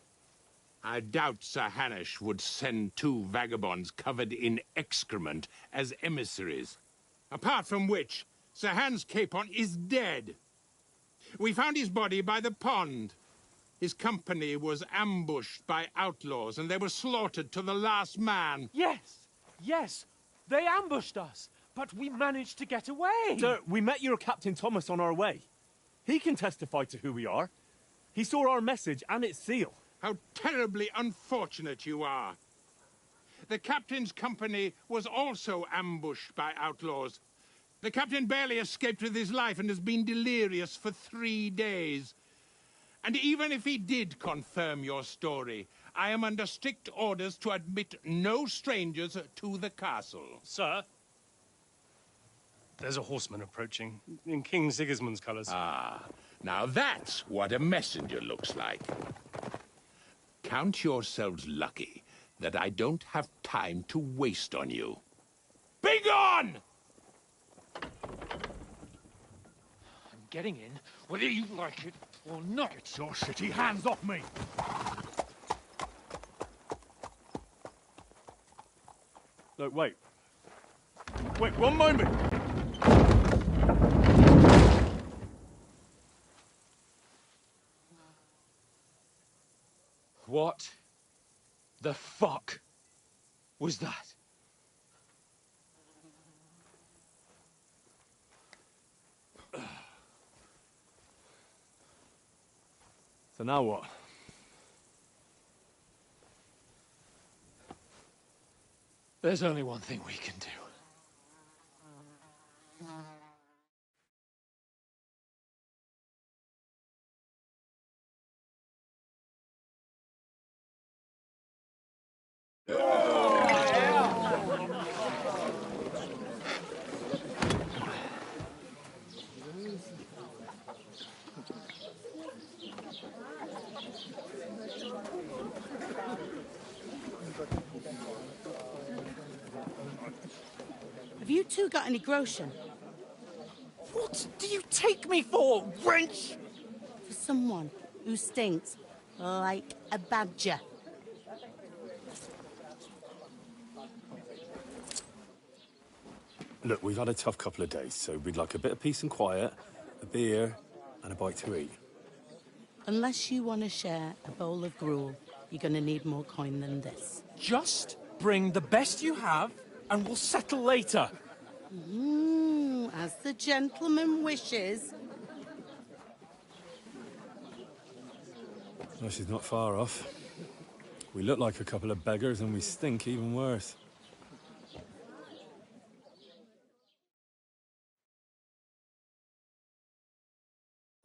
I doubt Sir Hanush would send two vagabonds covered in excrement as emissaries. Apart from which, Sir Hans Capon is dead. We found his body by the pond. His company was ambushed by outlaws, and they were slaughtered to the last man. Yes, they ambushed us, but we managed to get away. Sir, we met your Captain Thomas on our way. He can testify to who we are. He saw our message and its seal. How terribly unfortunate you are. The captain's company was also ambushed by outlaws. The captain barely escaped with his life and has been delirious for 3 days. And even if he did confirm your story, I am under strict orders to admit no strangers to the castle. Sir, there's a horseman approaching in King Sigismund's colours. Ah, now that's what a messenger looks like. Count yourselves lucky that I don't have time to waste on you. Be gone! I'm getting in, whether you like it or not. Get your shitty hands off me! No, wait. Wait, one moment! What the fuck was that? So now what? There's only one thing we can do. two got any groschen? What do you take me for, wench? For someone who stinks like a badger. Look, we've had a tough couple of days, so we'd like a bit of peace and quiet, a beer, and a bite to eat. Unless you want to share a bowl of gruel, you're going to need more coin than this. Just bring the best you have, and we'll settle later. As the gentleman wishes. Well, she's not far off. We look like a couple of beggars, and we stink even worse.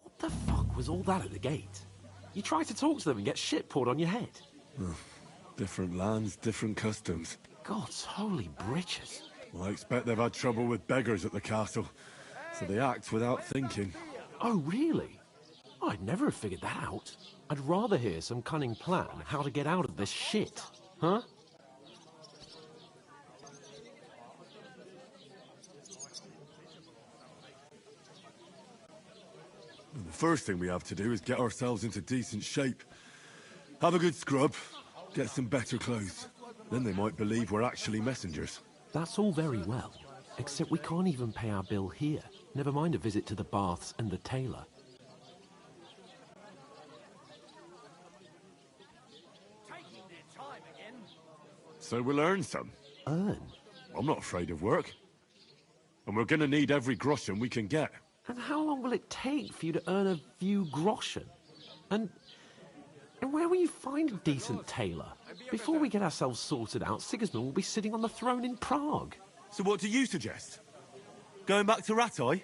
What the fuck was all that at the gate? You try to talk to them and get shit poured on your head. Oh, different lands, different customs. God's holy britches. Well, I expect they've had trouble with beggars at the castle, so they act without thinking. Oh, really? I'd never have figured that out. I'd rather hear some cunning plan how to get out of this shit. Huh? And the first thing we have to do is get ourselves into decent shape. Have a good scrub, get some better clothes. Then they might believe we're actually messengers. That's all very well, except we can't even pay our bill here. Never mind a visit to the baths and the tailor. So we'll earn some. Earn? I'm not afraid of work. And we're gonna need every groschen we can get. And how long will it take for you to earn a few groschen? And where will you find a decent tailor? Before we get ourselves sorted out, Sigismund will be sitting on the throne in Prague. So what do you suggest? Going back to Rattay?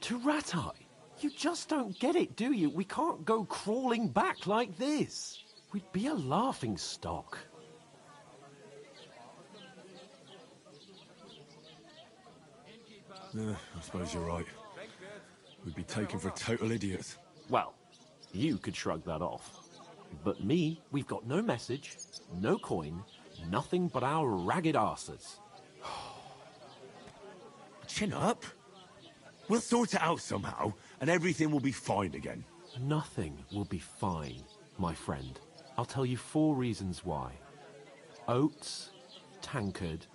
To Rattay? You just don't get it, do you? We can't go crawling back like this. We'd be a laughing stock. Yeah, I suppose you're right. We'd be taken for total idiots. Well, you could shrug that off. But me, we've got no message, no coin, nothing but our ragged arses. Chin up. We'll sort it out somehow, and everything will be fine again. Nothing will be fine, my friend. I'll tell you 4 reasons why. Oates, Tankard,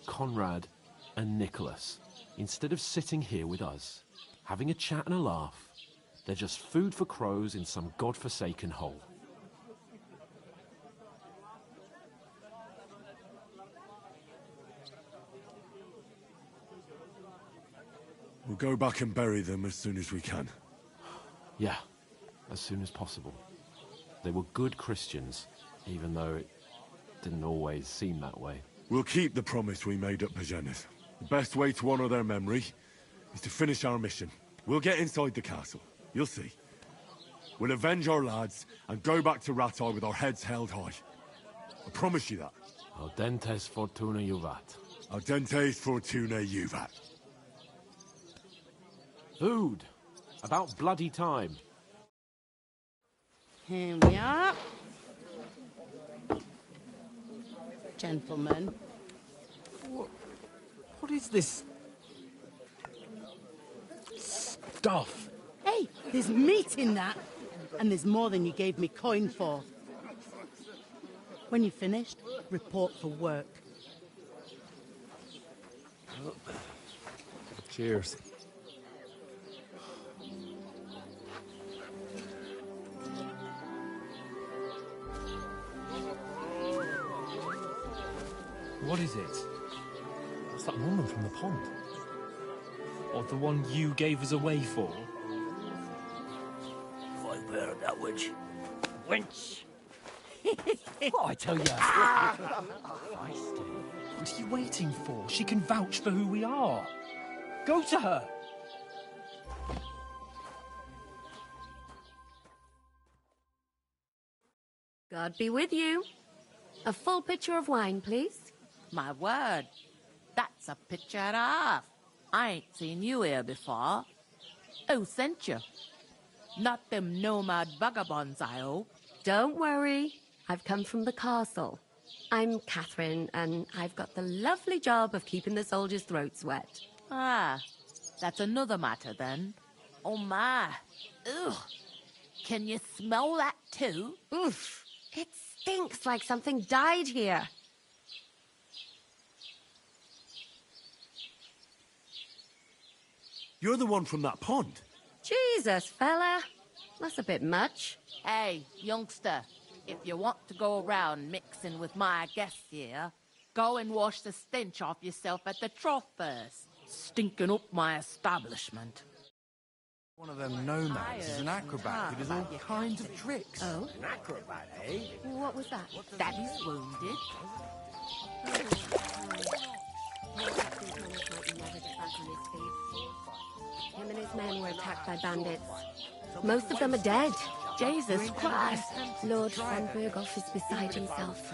Conrad, and Nicholas, instead of sitting here with us, having a chat and a laugh, they're just food for crows in some godforsaken hole. We'll go back and bury them as soon as we can. Yeah, as soon as possible. They were good Christians, even though it didn't always seem that way. We'll keep the promise we made at Pagenes. The best way to honor their memory is to finish our mission. We'll get inside the castle. You'll see. We'll avenge our lads and go back to Rattay with our heads held high. I promise you that. Audentes fortuna juvat. Audentes fortuna juvat. Food. About bloody time. Here we are. Gentlemen. What is this stuff? Hey, there's meat in that. And there's more than you gave me coin for. When you're finished, report for work. Cheers. What is it? It's that woman from the pond. Or the one you gave us away for? I bear that witch. Wench! What I tell you? What are you waiting for? She can vouch for who we are. Go to her. God be with you. A full pitcher of wine, please. My word, that's a picture and a half. I ain't seen you here before. Who sent you? Not them nomad vagabonds, I hope. Don't worry. I've come from the castle. I'm Catherine, and I've got the lovely job of keeping the soldiers' throats wet. Ah, that's another matter then. Oh my. Ugh. Can you smell that too? Oof. It stinks like something died here. You're the one from that pond. Jesus, fella. That's a bit much. Hey, youngster, if you want to go around mixing with my guests here, go and wash the stench off yourself at the trough first. Stinking up my establishment. One of them nomads is an acrobat who does all kinds of tricks. Oh? An acrobat, eh? What was that? Daddy's wounded. Him and his men were attacked by bandits. Most of them are dead. Jesus Christ! Lord von Berghoff is beside himself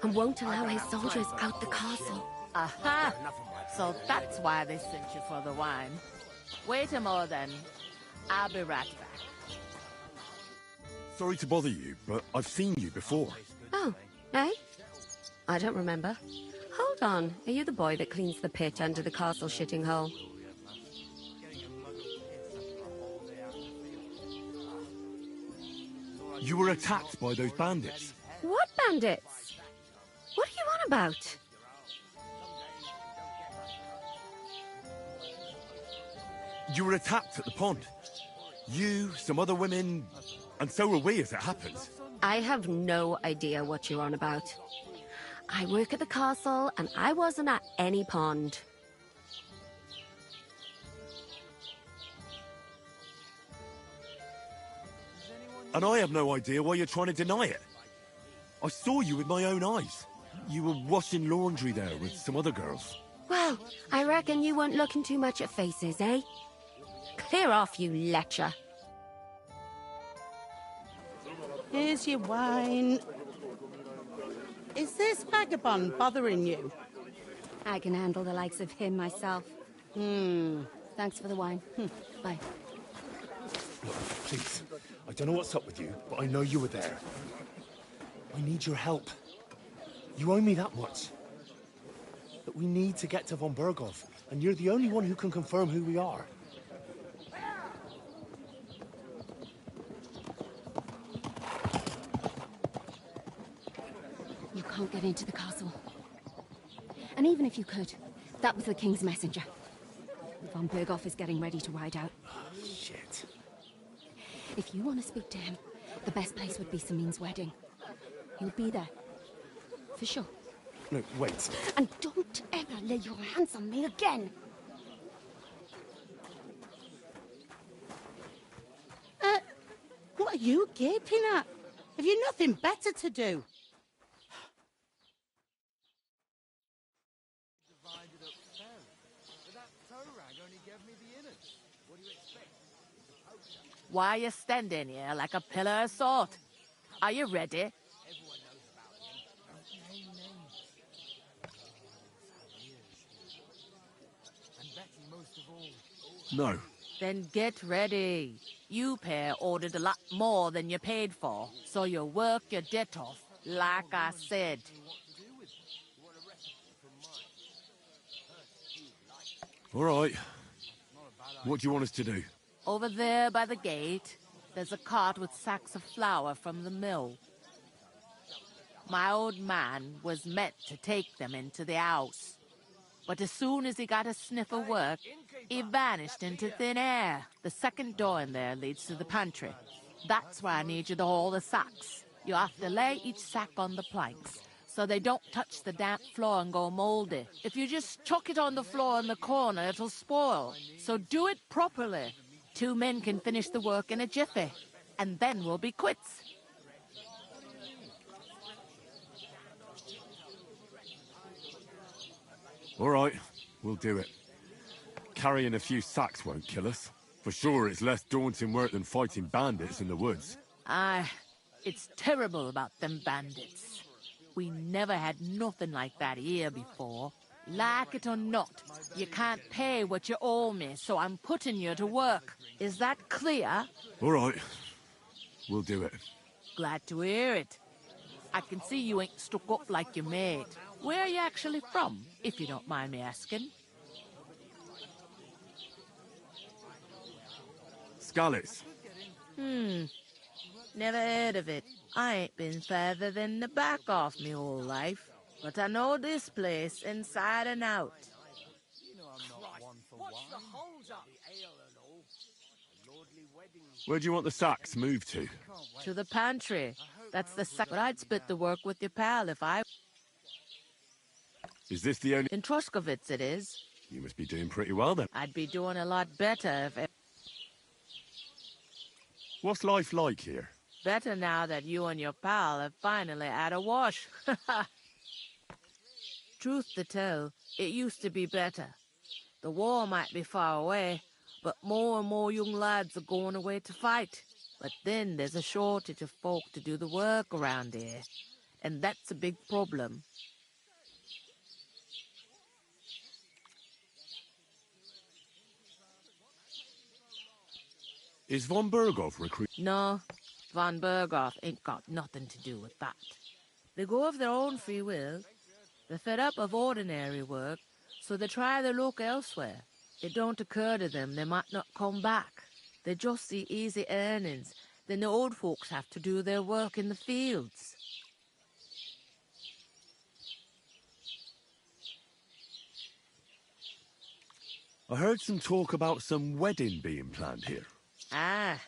and won't allow his soldiers out the castle. Aha! So that's why they sent you for the wine. Wait a moment then. I'll be right back. Sorry to bother you, but I've seen you before. Oh, eh? I don't remember. Hold on. Are you the boy that cleans the pit under the castle shitting hole? You were attacked by those bandits. What bandits? What are you on about? You were attacked at the pond. You, some other women, and so were we, as it happens. I have no idea what you're on about. I work at the castle, and I wasn't at any pond. And I have no idea why you're trying to deny it. I saw you with my own eyes. You were washing laundry there with some other girls. Well, I reckon you weren't looking too much at faces, eh? Clear off, you lecher. Here's your wine. Is this vagabond bothering you? I can handle the likes of him myself. Thanks for the wine. Bye. Look, please. I don't know what's up with you, but I know you were there. I need your help. You owe me that much. But we need to get to von Berghoff, and you're the only one who can confirm who we are. You can't get into the castle. And even if you could, that was the King's messenger. Von Berghoff is getting ready to ride out. Shit. If you want to speak to him, the best place would be Samin's wedding. He'll be there. For sure. No, wait. And don't ever lay your hands on me again! What are you gaping at? Have you nothing better to do? Why are you standing here like a pillar of salt? Are you ready? No. Then get ready. You pair ordered a lot more than you paid for, so you work your debt off, like I said. All right. What do you want us to do? Over there by the gate, there's a cart with sacks of flour from the mill. My old man was meant to take them into the house. But as soon as he got a sniff of work, he vanished into thin air. The second door in there leads to the pantry. That's where I need you to haul the sacks. You have to lay each sack on the planks, so they don't touch the damp floor and go moldy. If you just chuck it on the floor in the corner, it'll spoil. So do it properly. 2 men can finish the work in a jiffy, and then we'll be quits. All right, we'll do it. Carrying a few sacks won't kill us. For sure, it's less daunting work than fighting bandits in the woods. Aye, it's terrible about them bandits. We never had nothing like that here before. Like it or not, you can't pay what you owe me, so I'm putting you to work. Is that clear? All right, we'll do it. Glad to hear it. I can see you ain't stuck up like your mate. Where are you actually from, if you don't mind me asking? Scallis. Never heard of it. I ain't been further than the back off me whole life. But I know this place inside and out. Where do you want the sacks moved to? To the pantry. That's the But I'd split the work with your pal if I... Is this the only... In Truskovitz it is. You must be doing pretty well then. I'd be doing a lot better if... What's life like here? Better now that you and your pal have finally had a wash. Truth to tell, it used to be better. The war might be far away, but more and more young lads are going away to fight. But then there's a shortage of folk to do the work around here, and that's a big problem. Is von Berghoff recruit? No, von Berghoff ain't got nothing to do with that. They go of their own free will. They're fed up of ordinary work, so they try their luck elsewhere. It don't occur to them they might not come back. They just see easy earnings. Then the old folks have to do their work in the fields. I heard some talk about some wedding being planned here. Ah,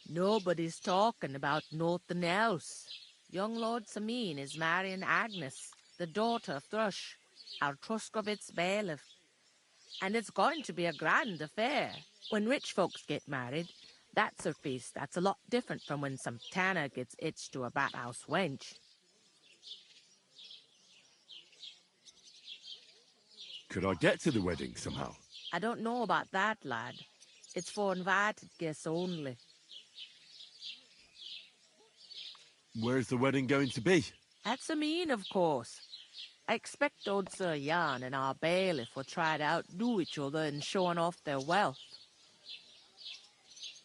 nobody's talking about nothing else. Young Lord Samin is marrying Agnes, the daughter of Thrush, our Truskovitz bailiff. And it's going to be a grand affair. When rich folks get married, that's a feast that's a lot different from when some tanner gets hitched to a bathhouse wench. Could I get to the wedding somehow? I don't know about that, lad. It's for invited guests only. Where's the wedding going to be? At Samin, of course. I expect old Sir Jan and our bailiff will try to outdo each other in showing off their wealth.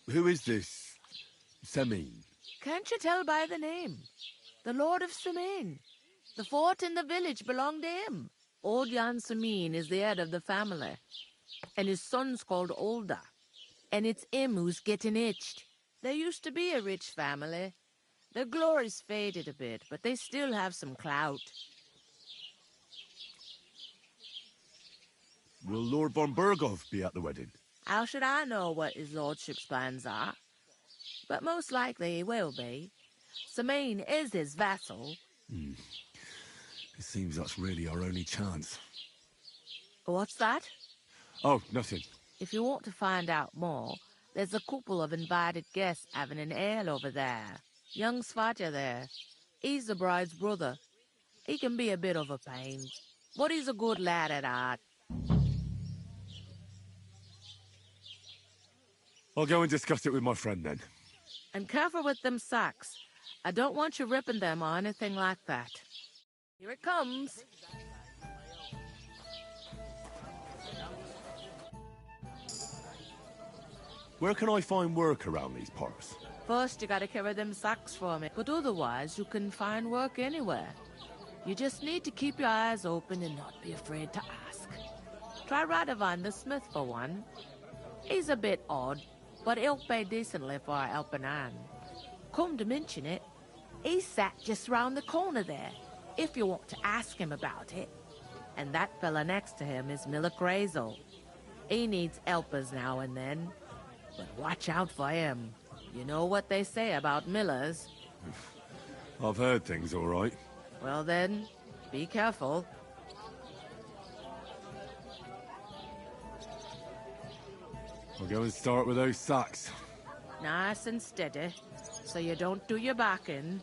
Who is this Semin? Can't you tell by the name? The Lord of Samin. The fort in the village belonged to him. Old Jan Samin is the head of the family, and his son's called Olda. And it's him who's getting itched. There used to be a rich family. Their glory's faded a bit, but they still have some clout. Will Lord von Berghoff be at the wedding? How should I know what his lordship's plans are? But most likely he will be. Samin is his vassal. It seems that's really our only chance. What's that? Oh, nothing. If you want to find out more, there's a couple of invited guests having an ale over there. Young Svatja there. He's the bride's brother. He can be a bit of a pain, but he's a good lad at heart. I'll go and discuss it with my friend then. And careful with them sacks. I don't want you ripping them or anything like that. Here it comes. Where can I find work around these parts? First, you gotta carry them sacks for me, but otherwise you can find work anywhere. You just need to keep your eyes open and not be afraid to ask. Try Radovan the smith for one. He's a bit odd, but he'll pay decently for a helping hand. Come to mention it, he's sat just round the corner there, if you want to ask him about it. And that fella next to him is Miller Crazel. He needs helpers now and then, but watch out for him. You know what they say about Millers. I've heard things all right. Well then, be careful. I'll go and start with those sacks. Nice and steady, so you don't do your back in.